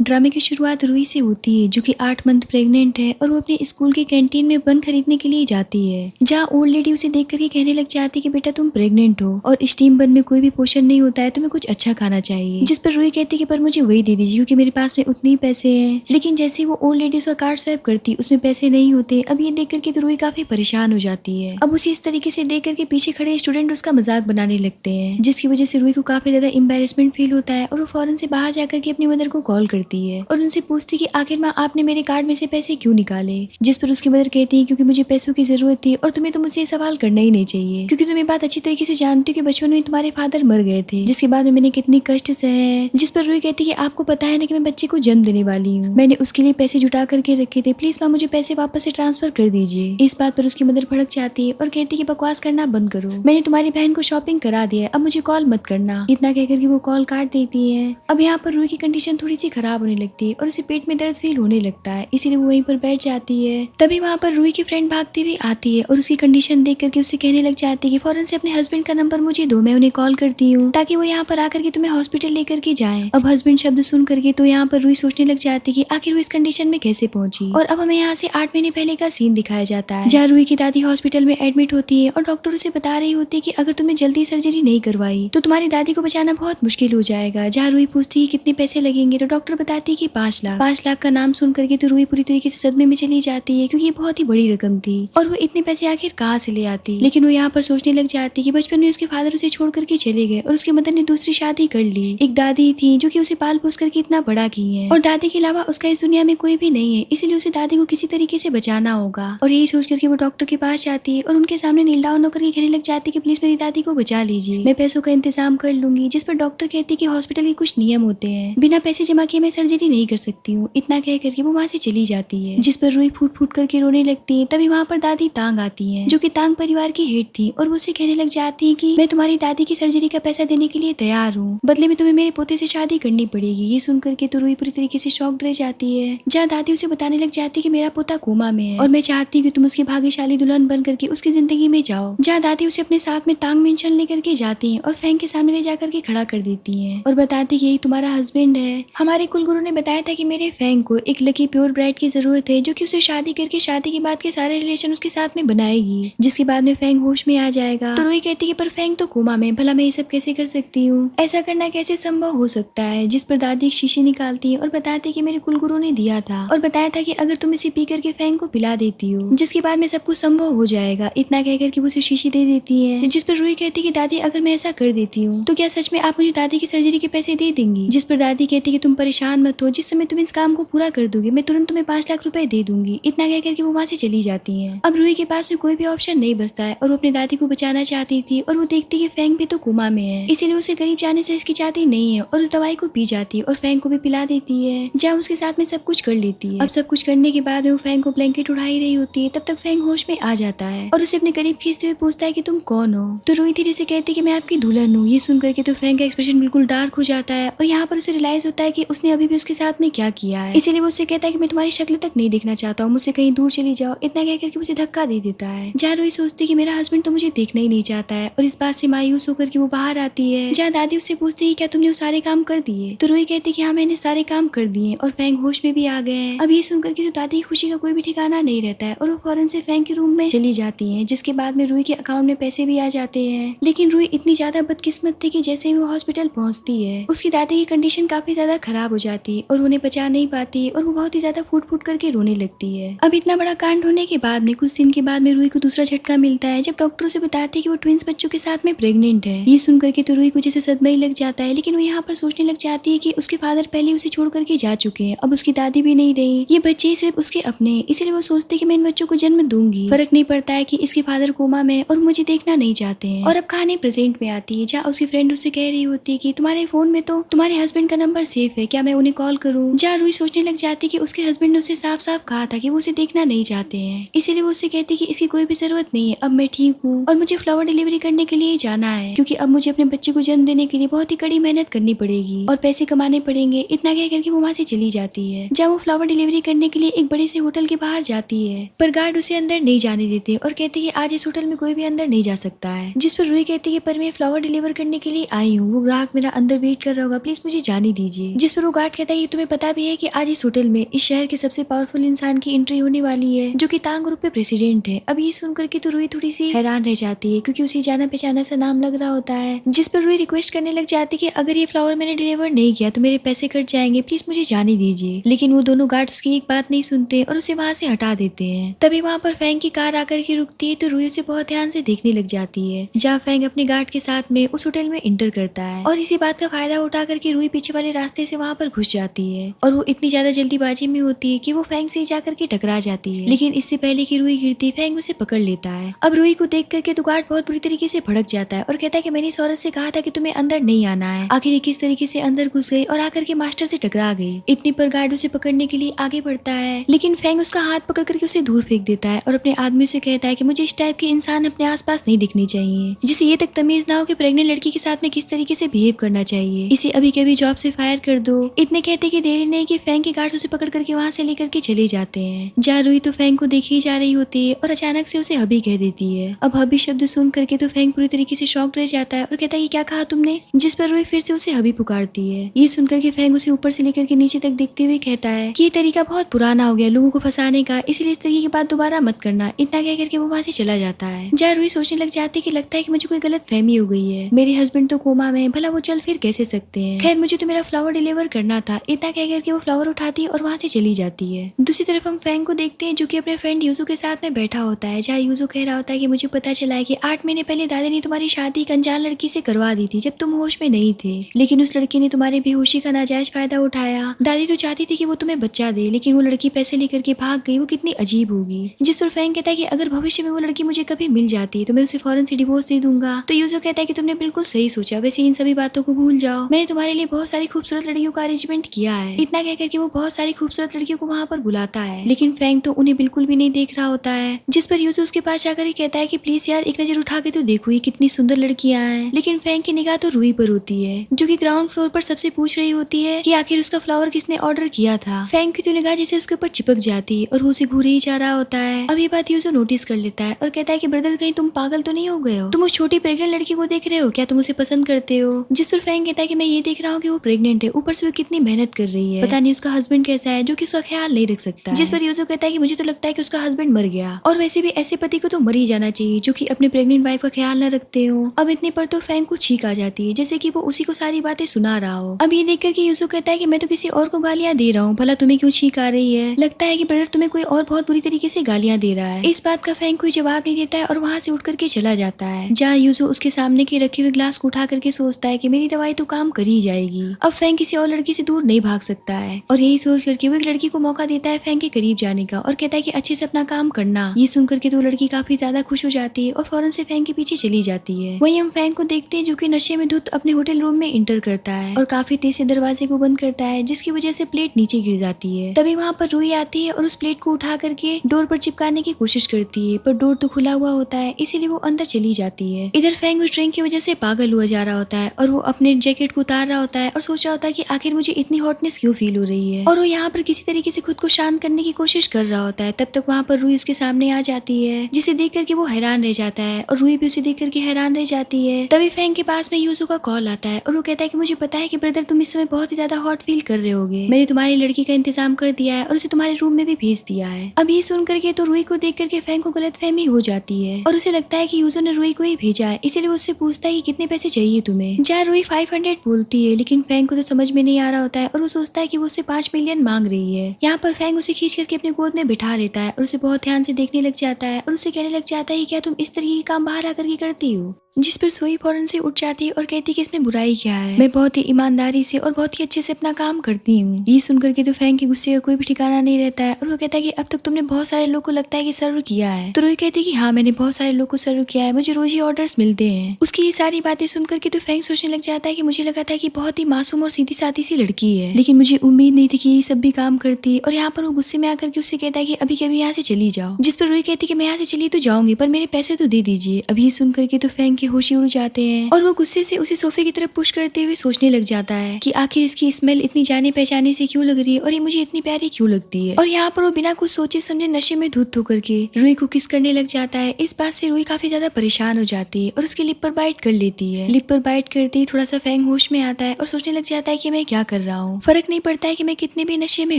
ड्रामे की शुरुआत रूही से होती है, जो कि 8 मंथ प्रेग्नेंट है और वो अपने स्कूल की कैंटीन में बन खरीदने के लिए जाती है, जहाँ ओल्ड लेडी उसे देख करके कहने लग जाती है कि बेटा तुम प्रेग्नेंट हो और स्टीम बन में कोई भी पोषण नहीं होता है, तुम्हें कुछ अच्छा खाना चाहिए। जिस पर रूही कहती है कि पर मुझे वही दे दीजिए क्योंकि मेरे पास में उतने ही पैसे हैं। लेकिन जैसे ही वो ओल्ड लेडी उसका कार्ड स्वैप करती उसमें पैसे नहीं होते। अब ये देख करके तो रूही काफी परेशान हो जाती है। अब उसी इस तरीके से देख करके पीछे खड़े स्टूडेंट उसका मजाक बनाने लगते हैं, जिसकी वजह से रूही को काफी ज्यादा एम्बेरसमेंट फील होता है और वो फौरन से बाहर जाकर के अपनी मदर को कॉल करती है और उनसे पूछती कि आखिर माँ आपने मेरे कार्ड में से पैसे क्यों निकाले। जिस पर उसकी मदर कहती है क्योंकि मुझे पैसों की जरूरत थी और तुम्हें तो मुझसे ये सवाल करना ही नहीं चाहिए क्योंकि तुम ये बात अच्छी तरीके से जानती हो कि बचपन में तुम्हारे फादर मर गए थे, जिसके बाद में मैंने कितनी कष्ट सहे हैं। जिस पर रूही कहती है कि आपको पता है ना कि मैं बच्चे को जन्म देने वाली हूँ, मैंने उसके लिए पैसे जुटा करके रखे थे, प्लीज माँ मुझे पैसे वापस से ट्रांसफर कर दीजिए। इस बात पर उसकी मदर भड़क जाती है और कहती है कि बकवास करना बंद करो, मैंने तुम्हारी बहन को शॉपिंग करा दिया, अब मुझे कॉल मत करना। इतना कहकर के वो कॉल काट देती है। अब यहाँ पर रूही की कंडीशन थोड़ी सी खराब होने लगती है और उसे पेट में दर्द फील होने लगता है, इसीलिए वो वहीं पर बैठ जाती है। तभी वहाँ पर रूही की फ्रेंड भागती हुई आती है और उसकी कंडीशन देख करके उससे कहने लग जाती है कि फौरन से अपने हस्बैंड का नंबर मुझे दो, मैं उन्हें कॉल करती हूँ ताकि वो यहाँ पर आकर के तुम्हें हॉस्पिटल लेकर के जाए। अब हस्बैंड शब्द सुन करके तो यहाँ पर रूही सोचने लग जाती है कि आखिर वो इस कंडीशन में कैसे पहुंची। और अब हमें यहाँ से 8 महीने पहले का सीन दिखाया जाता है, जहाँ रूही की दादी हॉस्पिटल में एडमिट होती है और डॉक्टर उसे बता रही होती है कि अगर तुमने जल्दी सर्जरी नहीं करवाई तो तुम्हारी दादी को बचाना बहुत मुश्किल हो जाएगा। जहाँ रूही पूछती है कितने पैसे लगेंगे तो डॉक्टर बताती है कि 5 लाख। 5 लाख का नाम सुन करके तो रूही पूरी तरीके से सदमे में चली जाती है क्योंकि ये बहुत ही बड़ी रकम थी और वो इतने पैसे आखिर कहाँ से ले आती। लेकिन वो यहाँ पर सोचने लग जाती कि बचपन में उसके फादर उसे छोड़ करके चले गए और उसके मदर ने दूसरी शादी कर ली। एक दादी थी जो कि उसे पाल पोस करके इतना बड़ा की है और दादी के अलावा उसका इस दुनिया में कोई भी नहीं है, इसीलिए उसे दादी को किसी तरीके से बचाना होगा। और यही सोच करके वो डॉक्टर के पास जाती है और उनके सामने नील डाउन होकर के कहने लग जाती कि प्लीज मेरी दादी को बचा लीजिए, मैं पैसों का इंतजाम कर लूंगी। जिस पर डॉक्टर कहती कि हॉस्पिटल के कुछ नियम होते हैं, बिना पैसे जमा किए मैं सर्जरी नहीं कर सकती हूँ। इतना कह करके वो वहाँ से चली जाती है, जिस पर रूही फूट फूट करके रोने लगती है। तभी वहाँ पर दादी तांग आती है जो कि तांग परिवार की हेड थी और वो उससे कहने लग जाती है कि मैं तुम्हारी दादी की सर्जरी का पैसा देने के लिए तैयार हूँ, बदले में तुम्हें मेरे पोते से शादी करनी पड़ेगी। ये सुन करके तो रूही पूरी तरीके से शॉक्ड रह जाती है, जहाँ दादी उसे बताने लग जाती है कि मेरा पोता कोमा में है और मैं चाहती हूँ कि तुम उसकी भाग्यशाली दुल्हन बन करके उसकी जिंदगी में जाओ। जहाँ दादी उसे अपने साथ में तांग मेंशन लेकर के जाती है और फैंग के सामने ले जाकर के खड़ा कर देती है और बताती है यही तुम्हारा हस्बैंड है। हमारे कुलगुरु ने बताया था कि मेरे फैंग को एक लकी प्योर ब्राइड की जरूरत है जो कि उसे शादी करके शादी के बाद के सारे रिलेशन उसके साथ में बनाएगी, जिसके बाद में फैंग होश में आ जाएगा। तो रूही कहती है पर फैंग तो कोमा में, भला मैं ये सब कैसे कर सकती हूँ, ऐसा करना कैसे संभव हो सकता है। जिस पर दादी एक शीशी निकालती है और बताती है कि मेरे कुलगुरु ने दिया था और बताया था कि अगर तुम इसे पी करके फैंग को पिला देती हो जिसके बाद में सब कुछ संभव हो जाएगा। इतना कहकर के वो उसे शीशी दे देती है, जिस पर रूही कहती है कि दादी अगर मैं ऐसा कर देती हूँ तो क्या सच में आप मुझे दादी की सर्जरी के पैसे दे देंगी। जिस पर दादी कहती है कि तुम परेशान मत हो, जिस समय तुम इस काम को पूरा कर दोगे मैं तुरंत तुम्हें 5 लाख रुपए दे दूंगी। इतना कहकर के वो वहाँ से चली जाती है। अब रूही के पास में कोई भी ऑप्शन नहीं बचता है और वो अपनी दादी को बचाना चाहती थी और वो देखती है फैंग भी तो कोमा में है, इसीलिए उसे करीब जाने से इसकी चाहती नहीं है और उस दवाई को पी जाती है और फैंग को भी पिला देती है, जहाँ उसके साथ में सब कुछ कर लेती है। अब सब कुछ करने के बाद में वो फैंग को ब्लैंकेट उड़ाई रही होती है, तब तक फैंग होश में आ जाता है और उसे अपने करीब खींचते हुए पूछता है कि तुम कौन हो। तो रूही धीरे से कहती है कि मैं आपकी दुल्हन हूँ। ये सुन करके तो फैंग का एक्सप्रेशन बिल्कुल डार्क हो जाता है और यहाँ पर उसे रियलाइज होता है कि उसने अभी भी उसके साथ में क्या किया है, इसीलिए वो उससे कहता है कि मैं तुम्हारी शक्ल तक नहीं देखना चाहता हूँ, मुझसे कहीं दूर चली जाओ। इतना कहकर के उसे धक्का दे देता है, जहाँ रूही सोचती है कि मेरा हस्बैंड तो मुझे देखना ही नहीं चाहता है और इस बात से मायूस होकर के वो बाहर आती है, जहाँ दादी उससे पूछती है क्या तुमने वो सारे काम कर दिए। तो रूही कहती है कि हाँ मैंने सारे काम कर दिए और फैंग होश में भी आ गए हैं। अब ये सुनकर के तो दादी की खुशी का कोई भी ठिकाना नहीं रहता है और वो फौरन से फैंग के रूम में चली जाती है, जिसके बाद में रूही के अकाउंट में पैसे भी आ जाते हैं। लेकिन रूही इतनी ज्यादा बदकिस्मत थी कि जैसे ही वो हॉस्पिटल पहुंचती है उसकी दादी की कंडीशन काफी ज्यादा खराब हो जाती है और उन्हें बचा नहीं पाती और वो बहुत ही ज्यादा फूट फूट करके रोने लगती है। अब इतना बड़ा कांड होने के बाद में कुछ दिन के बाद में रूही को दूसरा झटका मिलता है, जब डॉक्टर उसे बताते हैं कि वो ट्विंस बच्चों के साथ में प्रेग्नेंट है। ये सुन करके तो रूही को जैसे सदमा ही लग जाता है, लेकिन वो यहाँ पर सोचने लग जाती है कि उसके फादर पहले उसे छोड़ करके जा चुके हैं, अब उसकी दादी भी नहीं रही, ये बच्चे सिर्फ उसके अपने हैं, इसीलिए वो सोचते हैं कि मैं इन बच्चों को जन्म दूंगी। फर्क नहीं पड़ता है कि इसके फादर कोमा में और मुझे देखना नहीं चाहते हैं। और अब कहानी प्रेजेंट में आती है, जहाँ उसकी फ्रेंड उससे कह रही होती है कि तुम्हारे फोन में तो तुम्हारे हस्बैंड का नंबर सेफ है, क्या मैं उन्हें कॉल करूँ। जहाँ रूही सोचने लग जाती है कि उसके हस्बैंड ने उसे साफ साफ कहा था कि वो उसे देखना नहीं चाहते हैं, इसीलिए वो उससे कहती है कि इसकी कोई भी जरूरत नहीं है, अब मैं ठीक हूँ और मुझे फ्लावर डिलीवरी करने के लिए जाना है क्योंकि अब मुझे अपने बच्चे को जन्म देने के लिए बहुत ही कड़ी मेहनत करनी पड़ेगी और पैसे कमाने पड़ेंगे। इतना कह करके वो वहाँ से चली जाती है, जहाँ वो फ्लावर डिलीवरी करने के लिए एक बड़े से होटल के बाहर जाती है, पर गार्ड उसे अंदर नहीं जाने देते और कहते हैं आज इस होटल में कोई भी अंदर नहीं जा सकता है। जिस पर रूही कहती है पर मैं फ्लावर डिलीवर करने के लिए आई हूँ, वो ग्राहक मेरा अंदर वेट कर रहा होगा, प्लीज मुझे जाने दीजिए। जिस पर वो गार्ड गार्ड कहता है कि तुम्हें पता भी है कि आज इस होटल में इस शहर के सबसे पावरफुल इंसान की एंट्री होने वाली है, जो कि तांग ग्रुप के प्रेसिडेंट है। अब ये सुनकर के तो रूही थोड़ी सी हैरान रह जाती है, क्योंकि उसे जाना पहचाना सा नाम लग रहा होता है। जिस पर रूही रिक्वेस्ट करने लग जाती है कि अगर ये फ्लावर मैंने डिलीवर नहीं किया तो मेरे पैसे कट जाएंगे, प्लीज मुझे जाने दीजिए। लेकिन वो दोनों गार्ड उसकी एक बात नहीं सुनते और उसे वहाँ से हटा देते हैं। तभी वहाँ पर फैंग की कार आकर के रुकती है, तो रूही उसे बहुत ध्यान से देखने लग जाती है। जहाँ फैंग अपने गार्ड के साथ में उस होटल में इंटर करता है और इसी बात का फायदा उठा करके रूही पीछे वाले रास्ते से वहाँ पर घुस जाती है। और वो इतनी ज्यादा जल्दीबाजी में होती है कि वो फैंग से जाकर के टकरा जाती है, लेकिन इससे पहले कि रूही गिरती फैंग उसे पकड़ लेता है। अब रूही को देख करके तो गार्ड बहुत बुरी तरीके से भड़क जाता है और कहता है कि मैंने इस औरत से कहा था कि तुम्हें अंदर नहीं आना है, आखिर ये किस तरीके से अंदर घुस गई और आकर के मास्टर से टकरा गई। इतनी पर गार्ड उसे पकड़ने के लिए आगे बढ़ता है, लेकिन फैंग उसका हाथ पकड़ करके उसे दूर फेंक देता है और अपने आदमी से कहता है कि मुझे इस टाइप के इंसान अपने आसपास नहीं दिखनी चाहिए, जिसे ये तक तमीज ना हो कि प्रेग्नेंट लड़की के साथ में किस तरीके से बिहेव करना चाहिए। इसे अभी के अभी जॉब से फायर कर दो। इतने कहते कि देरी नहीं कि फैंग के गार्ड उसे पकड़ करके वहाँ से लेकर के चले जाते हैं। जा रूही तो फैंग को देखी जा रही होती है और अचानक से उसे हबी कह देती है। अब हबी शब्द सुन करके तो फैंग पूरी तरीके से शॉक रह जाता है और कहता है कि क्या कहा तुमने, जिस पर रूही फिर से उसे हबी पुकारती है। ये सुनकर के फैंग उसे ऊपर से लेकर के नीचे तक देखते हुए कहता है कि ये तरीका बहुत पुराना हो गया लोगों को फंसाने का, इसलिए इस तरीके की बात दोबारा मत करना। इतना कह करके वो वहाँ से चला जाता है। जा रूही सोचने लग जाती है कि लगता है कि मुझे कोई गलत फहमी हो गई है, मेरे हस्बैंड तो कोमा में, भला वो चल फिर कैसे सकते हैं, खैर मुझे तो मेरा फ्लावर डिलीवर करना था। इतना कह करके वो फ्लावर उठाती है और वहाँ से चली जाती है। दूसरी तरफ हम फैंग को देखते हैं जो कि अपने फ्रेंड यूजो के साथ में बैठा होता है, जहाँ यूजो कह रहा होता है कि मुझे पता चला है कि 8 महीने पहले दादी ने तुम्हारी शादी एक अनजान लड़की से करवा दी थी जब तुम होश में नहीं थे, लेकिन उस लड़की ने तुम्हारी बेहोशी का नाजायज फायदा उठाया। दादी तो चाहती थी कि वो तुम्हें बच्चा दे, लेकिन वो लड़की पैसे लेकर के भाग गई। वो कितनी अजीब होगी। जिस पर फैंग कहता है कि अगर भविष्य में वो लड़की मुझे कभी मिल जाती तो मैं उसे फौरन से डिवोर्स दे दूंगा। तो यूजो कहता है कि तुमने बिल्कुल सही सोचा, वैसे इन सभी बातों को भूल जाओ, मैंने तुम्हारे लिए बहुत सारी खूबसूरत लड़कियों का अरेंजमेंट किया है। इतना कहकर के वो बहुत सारी खूबसूरत लड़कियों को वहाँ पर बुलाता है, लेकिन फैंग तो उन्हें बिल्कुल भी नहीं देख रहा होता है। जिस पर यूजो उसके पास जाकर कहता है कि प्लीज यार एक नजर उठा के तो देखो ये कितनी सुंदर लड़कियां हैं। लेकिन फैंग की निगाह तो रूही पर होती है, जो कि ग्राउंड फ्लोर पर सबसे पूछ रही होती है कि आखिर उसका फ्लावर किसने ऑर्डर किया था। फैंग की तो निगाह जैसे उसके ऊपर चिपक जाती है और वो उसे घूरे ही जा रहा होता है। अब ये बात यूजो नोटिस कर लेता है और कहता है कि ब्रदर कहीं तुम पागल तो नहीं हो गए हो, तुम उस छोटी प्रेग्नेंट लड़की को देख रहे हो, क्या तुम उसे पसंद करते हो। जिस पर फैंग कहता है कि मैं ये देख रहा हूँ कि वो प्रेग्नेंट है, ऊपर से वो कितनी मेहनत कर रही है, पता नहीं उसका हस्बैंड कैसा है जो कि उसका ख्याल नहीं रख सकता। जिस पर यूजो कहता है कि मुझे तो लगता है कि उसका हस्बैंड मर गया, और वैसे भी ऐसे पति को तो मर ही जाना चाहिए जो कि अपने प्रेग्नेंट वाइफ का ख्याल न रखते हो। अब इतने पर तो फैंग को छींक आ जाती है, जैसे कि वो उसी को सारी बातें सुना रहा हो। अब ये देख कर के यूजो कहता है कि मैं तो किसी और को गालियां दे रहा हूँ, भला तुम्हें क्यों छींक आ रही है, लगता है कि ब्रदर तुम्हें कोई और बहुत बुरी तरीके से गालियां दे रहा है। इस बात का फैंग कोई जवाब नहीं देता है और वहाँ से उठ करके चला जाता है। जहाँ यूजो उसके सामने के रखे हुए ग्लास को उठा करके सोचता है कि मेरी दवाई तो काम कर ही जाएगी। अब फैंग किसी और लड़की से दूर नहीं भाग सकता है और यही सोच करके वो एक लड़की को मौका देता है फैंग के करीब जाने का और कहता है कि अच्छे से अपना काम करना। ये सुन करके तो लड़की काफी ज्यादा खुश हो जाती है और फौरन से फैंग के पीछे चली जाती है। वहीं हम फैंग को देखते हैं जो कि नशे में धुत अपने होटल रूम में इंटर करता है और काफी तेज से दरवाजे को बंद करता है, जिसकी वजह से प्लेट नीचे गिर जाती है। तभी वहाँ पर रूही आती है और उस प्लेट को उठा करके डोर पर चिपकाने की कोशिश करती है, पर डोर तो खुला हुआ होता है, इसीलिए वो अंदर चली जाती है। इधर फैंग उस ड्रिंक की वजह से पागल हुआ जा रहा होता है और वो अपने जैकेट को उतार रहा होता है और सोच रहा होता है कि आखिर मुझे इतनी हॉटनेस क्यों फील हो रही है, और वो यहाँ पर किसी तरीके से खुद को शांत करने की कोशिश कर रहा होता है। तब तक वहाँ पर रूही उसके सामने आ जाती है, जिसे देख करके वो हैरान रह जाता है और रूही भी उसे देख करके हैरान रह जाती है। तभी फैंग के पास में यूजो का कॉल आता है और वो कहता है कि मुझे पता है कि ब्रदर तुम इस समय बहुत ही ज्यादा हॉट फील कर रहे होगे, मैंने तुम्हारी लड़की का इंतजाम कर दिया है और उसे तुम्हारे रूम में भी भेज दिया है। अब ये सुन करके तो रूही को देख करके फैंग को गलतफहमी हो जाती है और उसे लगता है कि यूजो ने रूही को ही भेजा है, इसीलिए वो उससे पूछता है कि कितने पैसे चाहिए तुम्हें। जहाँ रूही 500 बोलती है, लेकिन फैंग को तो समझ में नहीं आ रहा होता है और वो सोचता है कि वो उससे 5 मिलियन मांग रही है। यहाँ पर फैंग उसे खींच करके अपने गोद में बिठा लेता है और उसे बहुत ध्यान से देखने लग जाता है और उसे कहने लग जाता है कि क्या तुम इस तरीके के काम बाहर आकर के करती हो। जिस पर सोई फौरन से उठ जाती है और कहती है कि इसमें बुराई क्या है, मैं बहुत ही ईमानदारी से और बहुत ही अच्छे से अपना काम करती हूँ। ये सुनकर के तो फैंग के गुस्से का कोई भी ठिकाना नहीं रहता है और वो कहता है कि अब तक तुमने बहुत सारे लोग को लगता है कि सर्व किया है। तो रूही कहती है कि हाँ मैंने बहुत सारे लोग को सर्व किया है, मुझे रोज ही ऑर्डर्स मिलते हैं। उसकी ये सारी बातें सुनकर के तो फैंग सोचने लग जाता है कि मुझे लगा था कि बहुत ही मासूम और सीधी सादी सी लड़की है, लेकिन मुझे उम्मीद नहीं थी कि ये सब भी काम करती। और यहाँ पर वो गुस्से में आकर के उससे कहता है कि अभी के अभी यहाँ से चली जाओ। जिस पर रूही कहती है कि मैं यहाँ से चली तो जाऊंगी, पर मेरे पैसे तो दे दीजिए। अभी सुन करके तो फैंग के होश ही उड़ जाते हैं और वो गुस्से से उसे सोफे की तरफ पुश करते हुए सोचने लग जाता है कि आखिर इसकी स्मेल इतनी जाने पहचाने से क्यों लग रही है और ये मुझे इतनी प्यारी क्यों लगती है। और यहाँ पर वो बिना कुछ सोचे समझे नशे में धुत होकर के रूही को किस करने लग जाता है। इस बात से रूही काफी ज्यादा परेशान हो जाती है और उसके लिप पर बाइट कर लेती है। लिप पर बाइट करते ही थोड़ा सा फैंग होश में आता है और सोचने लग जाता है कि मैं क्या कर रहा हूँ। फर्क नहीं पड़ता है कि मैं कितने भी नशे में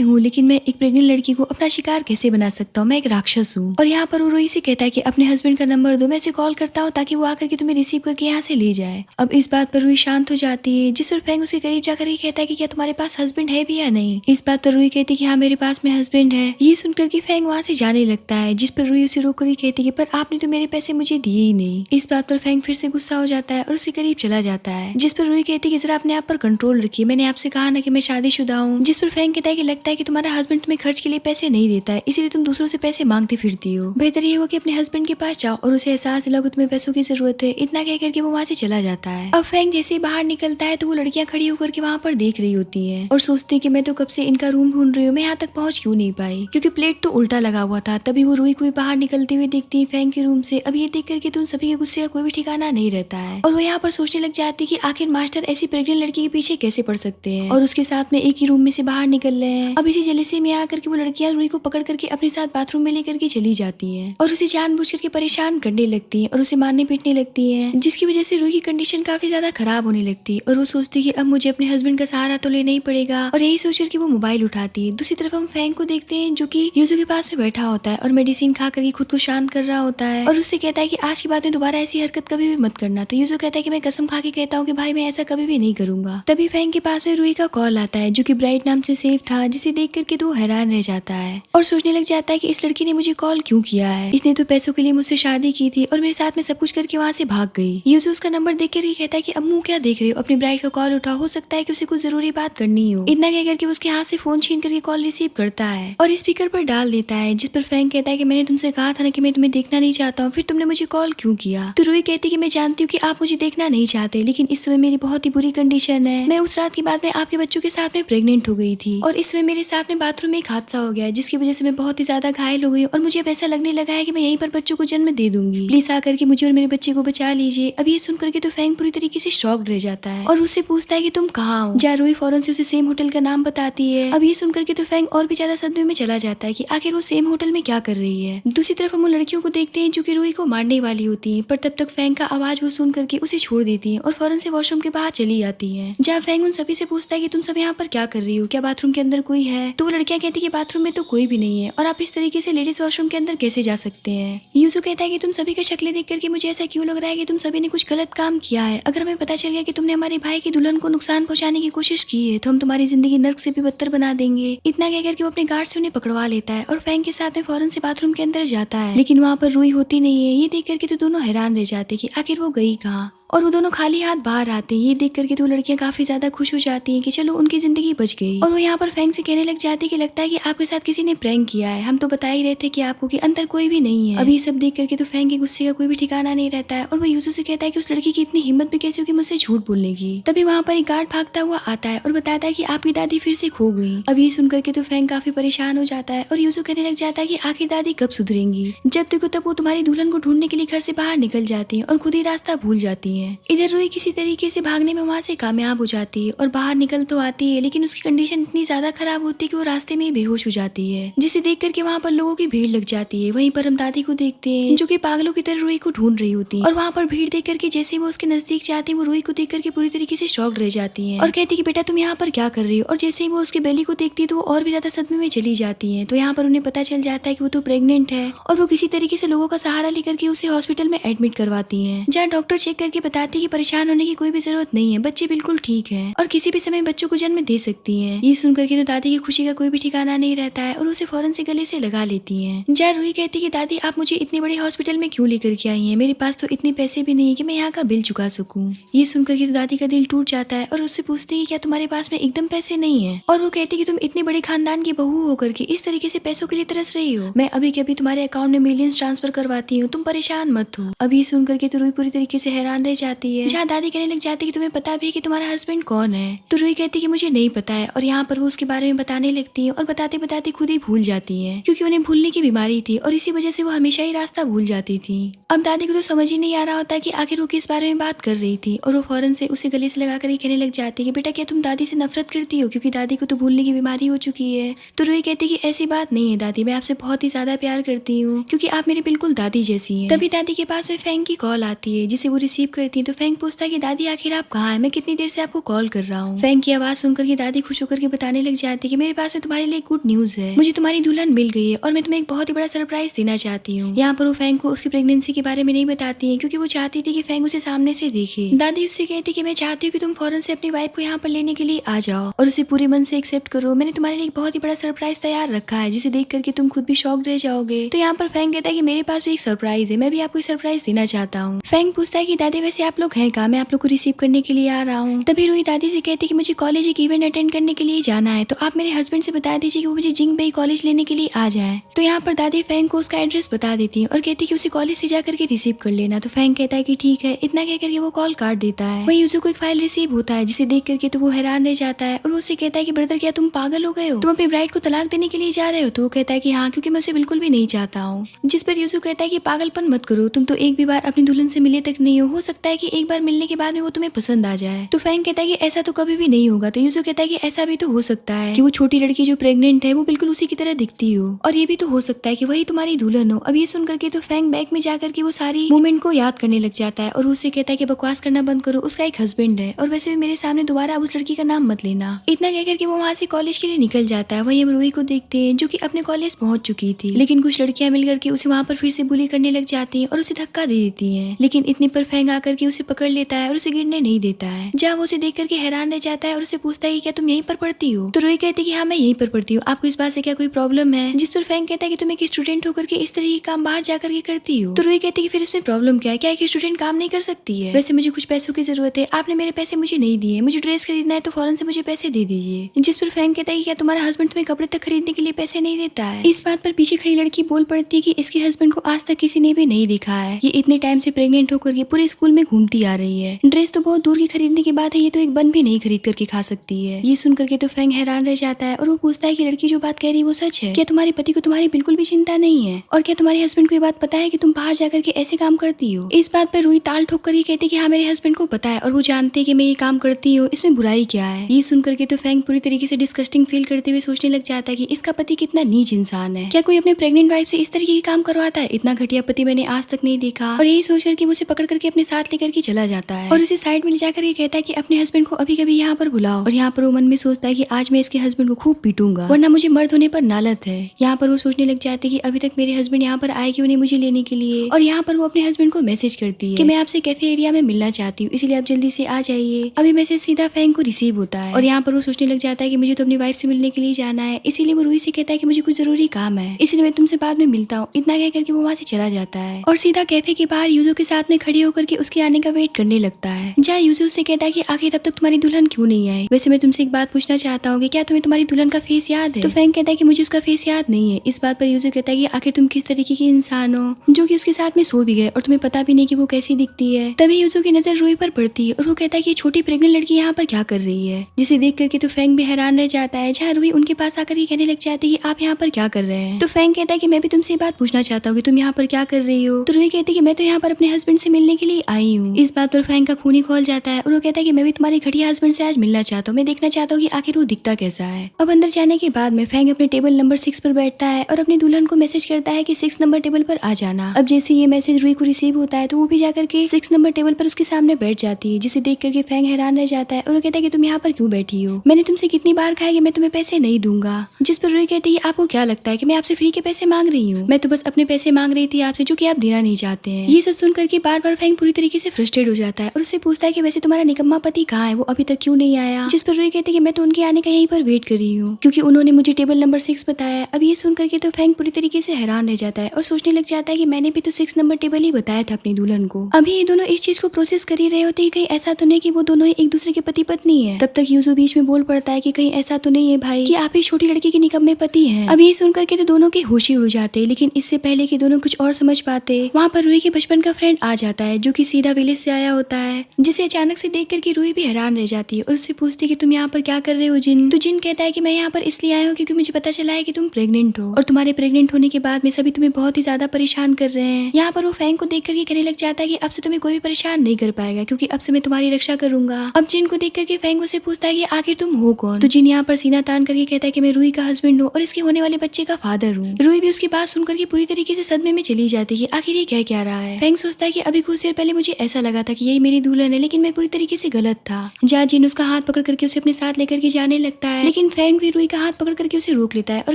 हूँ, लेकिन मैं एक प्रेग्नेंट लड़की को अपना शिकार कैसे बना सकता हूँ, मैं एक राक्षस हूँ। और यहाँ पर वो रूही से कहता है कि अपने हस्बैंड का नंबर दो, मैं उसे कॉल करता हूँ ताकि वो आकर के तुम्हें रिसीव करके यहाँ से ले जाए। अब इस बात पर रूही शांत हो जाती है, जिस पर फैंग उसके करीब जाकर कहता है कि क्या तुम्हारे पास हस्बैंड है भी या नहीं। इस बात पर रूही कहती है कि हाँ मेरे पास में हस्बैंड है। ये सुनकर के फैंग वहाँ से जाने लगता है, जिस पर रूही उसे रोक कर कहती है पर आपने तो मेरे पैसे मुझे दिए ही नहीं। इस बात पर फैंग फिर से गुस्सा हो जाता है और उसके करीब चला जाता है, जिस पर रूही कहती है कि जरा अपने आप पर कंट्रोल रखिए, मैंने आपसे कहा ना कि मैं शादीशुदा हूँ। जिस पर फैंग कहता है कि लगता है कि तुम्हारा हस्बैंड तुम्हें खर्च के लिए पैसे नहीं देता है, इसीलिए तुम दूसरों से पैसे मांगती फिरती हो। बेहतर ये होगा कि अपने हस्बैंड के पास जाओ और उसे एहसास दिलाओ कि तुम्हें पैसों की जरूरत है। इतना कह करके वो वहाँ से चला जाता है। अब फैंग जैसे ही बाहर निकलता है तो वो लड़कियां खड़ी होकर के वहाँ पर देख रही होती है और सोचती है कि मैं तो कब से इनका रूम ढूंढ रही हूँ, मैं यहाँ तक पहुँच क्यों नहीं पाई, क्योंकि प्लेट तो उल्टा लगा हुआ था। तभी वो रूही को भी बाहर निकलते हुए देखती है फैंग के रूम से। अब ये देख करके तो उन सभी के गुस्से का कोई भी ठिकाना नहीं रहता है और वो यहाँ पर सोचने लग जाती है कि आखिर मास्टर ऐसी प्रेग्नेंट लड़की के पीछे कैसे पड़ सकते हैं और उसके साथ में एक ही रूम में से बाहर निकल रहे हैं। अब इसी जलसे में आकर के वो लड़कियां रूही को पकड़ करके अपने साथ बाथरूम में लेकर के चली जाती है और उसे जानबूझ करके परेशान करने लगती है और उसे मारने पीटने लगती है, जिसकी वजह से रूही की कंडीशन काफी ज्यादा खराब होने लगती है और वो सोचती है कि अब मुझे अपने हस्बैंड का सहारा तो लेना ही पड़ेगा। और यही सोचकर कि वो मोबाइल उठाती है। दूसरी तरफ हम फैंग को देखते हैं जो कि यूजू के पास में बैठा होता है और मेडिसिन खा करके खुद को शांत कर रहा होता है और उससे कहता है कि आज के बाद में दोबारा ऐसी हरकत कभी भी मत करना। तो यूजू कहता है कि मैं कसम खा के कहता हूँ कि भाई मैं ऐसा कभी भी नहीं करूंगा। तभी फैंग के पास में रूही का कॉल आता है जो कि ब्राइट नाम से सेव था, जिसे देख करके तो हैरान रह जाता है और सोचने लग जाता है कि इस लड़की ने मुझे कॉल क्यों किया है, इसने तो पैसों के लिए मुझसे शादी की थी और मेरे साथ में सब कुछ करके वहाँ से भाग गई। यूजू उसका नंबर देख कर कहता है कि अम्मू क्या देख रही हो, अपनी ब्राइट का कॉल उठाओ, हो सकता है कि उसे कुछ जरूरी बात करनी हो। इतना कह करके उसके हाथ से फोन छीन करके कॉल रिसीव करता है और स्पीकर पर डाल देता है, जिस पर फैंग कहता है कि मैंने तुमसे कहा था ना कि मैं तुम्हें देखना नहीं चाहता हूँ, फिर तुमने मुझे कॉल क्यों किया। तो रूही कहती है कि मैं जानती हूँ कि आप मुझे देखना नहीं चाहते, लेकिन इस समय मेरी बहुत ही बुरी कंडीशन है। मैं उस रात के बाद में आपके बच्चों के साथ में प्रेग्नेंट हो गई थी और इस समय मेरे साथ में बाथरूम में एक हादसा हो गया जिसकी वजह से मैं बहुत ही ज्यादा घायल हो गई और मुझे ऐसा लगने लगा है कि मैं यहीं पर बच्चों को जन्म दे दूंगी, प्लीज आकर के मुझे और मेरे बच्चे को बचा लीजिए। अब ये सुनकर के तो फैंग पूरी तरीके से शॉक्ड रह जाता है और उससे पूछता है कि तुम कहाँ हो। जा रूही फौरन से उसे सेम होटल का नाम बताती है। अब ये सुनकर के तो फैंग और भी ज्यादा सदमे में चला जाता है कि आखिर वो सेम होटल में क्या कर रही है। दूसरी तरफ हम उन लड़कियों को देखते हैं जो कि रूही को मारने वाली होती हैं, पर तब तक फैंग का आवाज वो सुन करके उसे छोड़ देती है और फौरन से वॉशरूम के बाहर चली जाती है। जहाँ फैंग उन सभी से पूछता है कि तुम सब यहाँ पर क्या कर रही हो, क्या बाथरूम के अंदर कोई है। तो वो लड़कियां कहती है कि बाथरूम में तो कोई भी नहीं है और आप इस तरीके से लेडीज वॉशरूम के अंदर कैसे जा सकते हैं। यूजू कहता है कि तुम सभी का शक्लें देख करके मुझे ऐसा क्यों लग रहा है कि तुम सभी ने कुछ गलत काम किया है। अगर हमें पता चल गया कि तुमने हमारे भाई की दुल्हन को नुकसान पहुंचाने की कोशिश की है तो हम तुम्हारी जिंदगी नर्क से भी बदतर बना देंगे। इतना कहकर के वो अपने गार्ड से उन्हें पकड़वा लेता है और फैंग के साथ में फौरन से बाथरूम के अंदर जाता है, लेकिन वहाँ पर रूही होती नहीं है। ये देख करके तो दोनों हैरान रह जाते कि आखिर वो गई कहाँ और वो दोनों खाली हाथ बाहर आते हैं। ये देख करके तो लड़कियां काफी ज्यादा खुश हो जाती हैं कि चलो उनकी जिंदगी बच गई और वो यहाँ पर फैंग से कहने लग जाती है कि लगता है कि आपके साथ किसी ने प्रैंक किया है, हम तो बता ही रहे थे कि आपको कि अंदर कोई भी नहीं है। अभी ये सब देख करके तो फैंग के गुस्से का कोई भी ठिकाना नहीं रहता है और वो यूजू से कहता है कि उस लड़की की इतनी हिम्मत भी कैसी होगी मुझसे झूठ बोलने की। तभी वहाँ पर एक गार्ड भागता हुआ आता है और बताता है कि आपकी दादी फिर से खो गई। अब ये सुन करके तो फैंग काफी परेशान हो जाता है और यूजू कहने लग जाता है कि आखिर दादी कब सुधरेंगी। जब देखो तब वो तुम्हारी दुल्हन को ढूंढने के लिए घर से बाहर निकल जाती है और खुद ही रास्ता भूल जाती है। इधर रूही किसी तरीके से भागने में वहाँ से कामयाब हो जाती है और बाहर निकल तो आती है, लेकिन उसकी कंडीशन इतनी ज्यादा खराब होती है कि वो रास्ते में ही बेहोश हो जाती है, जिसे देख करके वहाँ पर लोगों की भीड़ लग जाती है। वहीं पर हम दादी को देखते हैं जो कि पागलों की तरह रूही को ढूंढ रही होती है और वहाँ पर भीड़ देख करके जैसे वो उसके नजदीक जाती है वो रूही को देख करके पूरी तरीके से शॉक्ड रह जाती है और कहती है कि बेटा तुम यहाँ पर क्या कर रही हो। और जैसे ही वो उसके बेली को देखती है तो वो और भी ज्यादा सदमे में चली जाती है। तो यहाँ पर उन्हें पता चल जाता है कि वो तो प्रेग्नेंट है और वो किसी तरीके से लोगों का सहारा लेकर के उसे हॉस्पिटल में एडमिट करवाती है, जहाँ डॉक्टर चेक करके बताती है कि परेशान होने की कोई भी जरूरत नहीं है, बच्चे बिल्कुल ठीक है और किसी भी समय बच्चों को जन्म दे सकती है। ये सुनकर के तो दादी की खुशी का कोई भी ठिकाना नहीं रहता है और उसे फौरन से गले से लगा लेती है। जहाँ रूही कहती है कि दादी आप मुझे इतने बड़े हॉस्पिटल में क्यों लेकर के आई हैं, मेरे पास तो इतने पैसे भी नहीं है कि मैं यहाँ का बिल चुका सकूँ। ये सुनकर के तो दादी का दिल टूट जाता है और उससे पूछती है क्या तुम्हारे पास में एकदम पैसे नहीं है। और वो कहती है कि तुम इतने बड़े खानदान की बहू होकर के इस तरीके से पैसों के लिए तरस रही हो, मैं अभी के अभी तुम्हारे अकाउंट में मिलियंस ट्रांसफर करवाती हूँ, तुम परेशान मत हो। अभी सुनकर के तो रूही पूरी तरीके से हैरान रह जाती है, जहाँ दादी कहने लग जाती है कि तुम्हें पता भी है कि तुम्हारा हस्बैंड कौन है। तो रूही कहती है कि मुझे नहीं पता है, और यहाँ पर वो उसके बारे में बताने लगती है और बताते बताते खुद ही भूल जाती है, क्योंकि उन्हें भूलने की बीमारी थी और इसी वजह से वो हमेशा ही रास्ता भूल जाती थी। अब दादी को तो समझ ही नहीं आ रहा होता कि आखिर वो किस बारे में बात कर रही थी, और वो फौरन से उसे गले से लगाकर कहने लग जाती है कि बेटा क्या तुम दादी से नफरत करती हो, क्योंकि दादी को तो भूलने की बीमारी हो चुकी है। तो रूही कहती है कि ऐसी बात नहीं है दादी, मैं आपसे बहुत ही ज्यादा प्यार करती हूँ, क्योंकि आप मेरी बिल्कुल दादी जैसी हैं। तभी दादी के पास में फैंग की कॉल आती है, जिसे वो रिसीव करती है। तो फैंग पूछता है कि दादी आखिर आप कहाँ हैं, मैं कितनी देर से आपको कॉल कर रहा हूँ। फैंग की आवाज सुनकर के दादी खुश होकर के बताने लग जाती है कि मेरे पास में तुम्हारे लिए गुड न्यूज है, मुझे तुम्हारी दुल्हन मिल गई है और मैं तुम्हें एक बहुत ही बड़ा सरप्राइज देना चाहती हूँ। यहाँ पर वो फैंग को उसकी प्रेगनेंसी के बारे में नहीं बताती है, क्योंकि वो चाहती थी कि फैंग उसे सामने से देखे। दादी उससे कहती कि मैं चाहती हूँ कि तुम फौरन से अपनी वाइफ को यहाँ पर लेने के लिए आ जाओ और उसे पूरे मन से एक्सेप्ट करो। मैंने तुम्हारे लिए एक बहुत ही बड़ा सरप्राइज तैयार रखा है, जिसे देख करके तुम खुद भी शॉक्ड रह जाओगे। तो यहाँ पर फैंग कहता है कि मेरे पास भी एक सरप्राइज है, मैं भी आपको सरप्राइज देना चाहता हूँ। फैंग पूछता है कि दादी वैसे आप लोग हैं कहाँ, मैं आप लोग को रिसीव करने के लिए आ रहा हूँ। तभी रूही दादी से कहती है कि मुझे कॉलेज एक इवेंट अटेंड करने के लिए जाना है, तो आप मेरे हस्बैंड से बता दीजिए कि वो मुझे जिंग बेई कॉलेज लेने के लिए आ जाए। तो यहाँ पर दादी फैंग को उसका एड्रेस बता देती है और कहती है कि उसे कॉलेज से जाकर के रिसीव कर लेना। तो फैंग कहता है कि ठीक है। इतना कह करके वो कॉल काट देता है। वही यूजू को एक फाइल रिसीव होता है, जिसे देख करके तो वो हैरान रह जाता है और उससे कहता है कि ब्रदर क्या तुम पागल हो गए हो, तुम अपनी ब्राइड को तलाक देने के लिए जा रहे हो। तो वो कहता है कि हाँ, क्योंकि मैं उसे बिल्कुल भी नहीं चाहता हूँ। जिस पर यूजू कहता है कि पागलपन मत करो, तुम तो एक भी बार अपनी दुल्हन से मिले तक नहीं हो सकता है कि एक बार मिलने के बाद में वो तुम्हें पसंद आ जाए। तो फैंग कहता है कि ऐसा तो कभी भी नहीं होगा। तो यूजू कहता है कि ऐसा भी तो हो सकता है कि वो छोटी लड़की जो प्रेग्नेंट है वो बिल्कुल उसी की तरह दिखती हो, और ये भी तो हो सकता है कि वही तुम्हारी दुल्हन हो। अब ये सुन करके तो फैंग बैग में जाकर के वो सारी मोमेंट को याद करने लग जाता है और उससे कहता है कि बकवास करना बंद करो, उसका एक हस्बैंड है और वैसे भी मेरे सामने दोबारा उस लड़की का नाम मत लेना। इतना कहकर के वो वहाँ से कॉलेज के लिए निकल जाता है। वही हम रूही को देखते हैं, जो कि अपने कॉलेज पहुंच चुकी थी, लेकिन कुछ लड़कियां मिलकर के उसे वहाँ पर फिर से बुली करने लग जाती हैं और उसे धक्का दे देती हैं। लेकिन इतने पर फैंग आकर के उसे पकड़ लेता है और उसे गिरने नहीं देता है। जहाँ वो उसे देख करके हैरान रह जाता है और उसे पूछता है कि क्या तुम यहीं पर पढ़ती हो। तो रूही कहती है कि हाँ मैं यहीं पर पढ़ती हूँ, आपको इस बात से क्या कोई प्रॉब्लम है। जिस पर फैंग कहता है कि तुम एक स्टूडेंट होकर के इस तरह के काम बाहर जाकर के करती हो। तो रूही कहती है कि फिर इसमें प्रॉब्लम क्या है, क्या एक स्टूडेंट काम नहीं कर सकती है। वैसे मुझे कुछ पैसों की जरूरत है, आपने मेरे पैसे मुझे नहीं दिए, मुझे ड्रेस खरीदना है तो फौरन से मुझे पैसे दे दीजिए। जिस पर फैंग कहता है कि क्या तुम्हारा हस्बैंड तुम्हें कपड़े तक खरीदने के लिए पैसे नहीं देता है। इस बात पर पीछे खड़ी लड़की बोल पड़ती है कि इसके हस्बैंड को आज तक किसी ने भी नहीं देखा है, ये इतने टाइम से प्रेग्नेंट होकर के पूरे स्कूल में घूमती आ रही है, ड्रेस तो बहुत दूर की खरीदने की बात है, ये तो एक बन भी नहीं खरीद करके खा सकती है। ये सुन करके तो फैंग हैरान रह जाता है और वो पूछता है कि लड़की जो बात कह रही है वो सच है, क्या तुम्हारे पति को तुम्हारी बिल्कुल भी चिंता नहीं है, और क्या तुम्हारे हस्बैंड को ये बात पता है कि तुम बाहर जाकर के ऐसे काम करती हो। इस बात पर रूही ताल ठोक करके कहती है कि हाँ मेरे हस्बैंड को पता है और वो जानते हैं कि मैं ये काम करती हूँ, इसमें बुराई क्या है। ये सुन करके तो फैंग पूरी तरीके से डिस्कस्टिंग फील करते हुए सोचने लग जाता है कि इसका पति कितना नीच इंसान है, क्या कोई अपने प्रेग्नेंट वाइफ से इस तरीके के काम करवाता है, इतना घटिया पति मैंने आज तक नहीं देखा। और यही सोचकर कि वो उसे पकड़ करके अपने साथ लेकर के चला जाता है और उसे साइड में ले जाकर के कहता है कि अपने हस्बैंड को अभी कभी यहाँ पर बुलाओ। और यहाँ पर वो मन में सोचता है कि आज मैं इसके हस्बैंड को खूब पीटूंगा, वरना मुझे मर्द होने पर नालत है। यहाँ पर वो सोचने लग जाती है कि अभी तक मेरे हस्बैंड यहाँ पर आए क्यों नहीं मुझे लेने के लिए। और यहाँ पर वो अपने हस्बैंड को मैसेज करती है कि मैं आपसे कैफे एरिया में मिलना चाहती हूँ, इसलिए आप जल्दी से आ जाइए। अभी मैसेज सीधा फैंग को रिसीव होता है और यहाँ पर वो सोचने लग जाता है कि मुझे तो अपनी वाइफ से मिलने के लिए जाना है, इसीलिए वो रूही से कहता है कि मुझे कुछ जरूरी काम है, इसलिए मैं तुमसे बाद में मिलता हूँ। इतना कह करके वो वहाँ से चला जाता है और सीधा कैफे के बाहर यूजू के साथ में खड़ी होकर के उसके आने का वेट करने लगता है। जहाँ यूजू उससे कहता है कि आखिर अब तक तुम्हारी दुल्हन क्यों नहीं आई। वैसे मैं तुमसे एक बात पूछना चाहता हूँ कि क्या तुम्हें तुम्हारी दुल्हन का फेस याद है। तो फैंग कहता है कि मुझे उसका फेस याद नहीं है। इस बात पर यूजू कहता है कि आखिर तुम किस तरीके के इंसान हो जो कि उसके साथ में सो भी गए और तुम्हें पता भी नहीं कि वो कैसी दिखती है। तभी यूजू की नजर रूही पर पड़ती है और वो कहता है कि छोटी प्रेग्नेंट लड़की यहाँ पर क्या कर रही है, जिसे देख करके तो फैंग भी हैरान रह जाता है। जहाँ रूही उनके पास आकर के कहने लग जाती है आप यहाँ पर क्या कर रहे हैं। तो फैंग कहता है कि मैं भी तुमसे बात पूछना चाहता हूँ कि तुम यहाँ पर क्या कर रही हो। तो रूही कहती है कि मैं तो यहाँ पर अपने हस्बैंड से मिलने के लिए आई हूँ। इस बात पर फैंग का खून ही खोल जाता है और वो कहता है कि मैं भी तुम्हारे घटिया हस्बैंड से आज मिलना चाहता हूँ, मैं देखना चाहता हूँ कि आखिर वो दिखता कैसा है। अब अंदर जाने के बाद में फैंग अपने टेबल नंबर 6 पर बैठता है और अपनी दुल्हन को मैसेज करता है कि 6 नंबर टेबल पर आ जाना। अब जैसे ये मैसेज रूही को रिसीव होता है तो वो भी जाकर के 6 नंबर टेबल पर उसके सामने बैठ जाती है, जिसे देख करके फैंग हैरान रह जाता है और वो कहता है कि तुम यहाँ पर क्यों बैठी हो, मैंने तुमसे कितनी बार कहा है कि मैं तुम्हें पैसे नहीं दूंगा। जिस पर रूही कहती है आपको क्या लगता है कि मैं आपसे फ्री के पैसे मांग रही हूँ, मैं तो बस अपने पैसे मांग रही थी आपसे जो कि आप देना नहीं चाहते हैं। ये सब सुन करके बार बार फैंग पूरी तरीके से फ्रस्ट्रेट हो जाता है और उससे पूछता है कि वैसे तुम्हारा निकम्मा पति कहाँ है, वो अभी तक क्यों नहीं आया। जिस पर रूही कहती है कि मैं तो उनके आने का यहीं पर वेट कर रही हूँ क्योंकि उन्होंने मुझे टेबल नंबर 6 बताया। अब ये सुन करके तो फैंग पूरी तरीके से हैरान रह जाता है और सोचने लग जाता है कि मैंने भी तो 6 नंबर टेबल ही बताया था अपनी दुल्हन को। अभी ये दोनों इस चीज को प्रोसेस कर ही रहे होते हैं, कहीं ऐसा तो नहीं कि वो दोनों एक दूसरे के पति पत्नी है। तब तक यूजू बीच में बोल पड़ता है कि कहीं ऐसा तो नहीं है भाई कि आप ही छोटी लड़की के निकम्मे पति हैं। अब ये सुन करके तो दोनों के होश ही उड़ जाते, लेकिन इससे पहले कि दोनों कुछ और समझ पाते वहाँ पर रूही के बचपन का फ्रेंड आ जाता है जो कि सीधा सीधा विलेज से आया होता है, जिसे अचानक से देख करके रूही भी हैरान रह जाती है और उससे पूछती है कि तुम यहाँ पर क्या कर रहे हो जिन। तो जिन कहता है कि मैं यहाँ पर इसलिए आया हूँ क्योंकि मुझे पता चला है कि तुम प्रेग्नेंट हो और तुम्हारे प्रेग्नेंट होने के बाद में सभी तुम्हें बहुत ही ज्यादा परेशान कर रहे हैं। यहाँ पर वो फैंग को देख करके कहने लग जाता है कि अब से तुम्हें कोई भी परेशान नहीं कर पाएगा क्योंकि अब से मैं तुम्हारी रक्षा करूंगा। अब जिन को देख करके फैंग से पूछता है कि आखिर तुम हो कौन। तो जिन यहाँ पर सीना तान करके कहता है कि मैं रूही का हस्बैंड हूँ और इसके होने वाले बच्चे का फादर हूँ। रूही भी उसकी बात सुनकर के पूरी तरीके से सदमे में चली जाती है कि आखिर ये कह क्या रहा है। फैंग सोचता है कि अभी कुछ देर पहले मुझे ऐसा लगा था कि यही मेरी दुल्हन है, लेकिन मैं पूरी तरीके से गलत था। जहाँ जिन उसका हाथ पकड़ करके उसे अपने साथ लेकर के जाने लगता है, लेकिन फैंग भी रूही का हाथ पकड़ करके उसे रोक लेता है और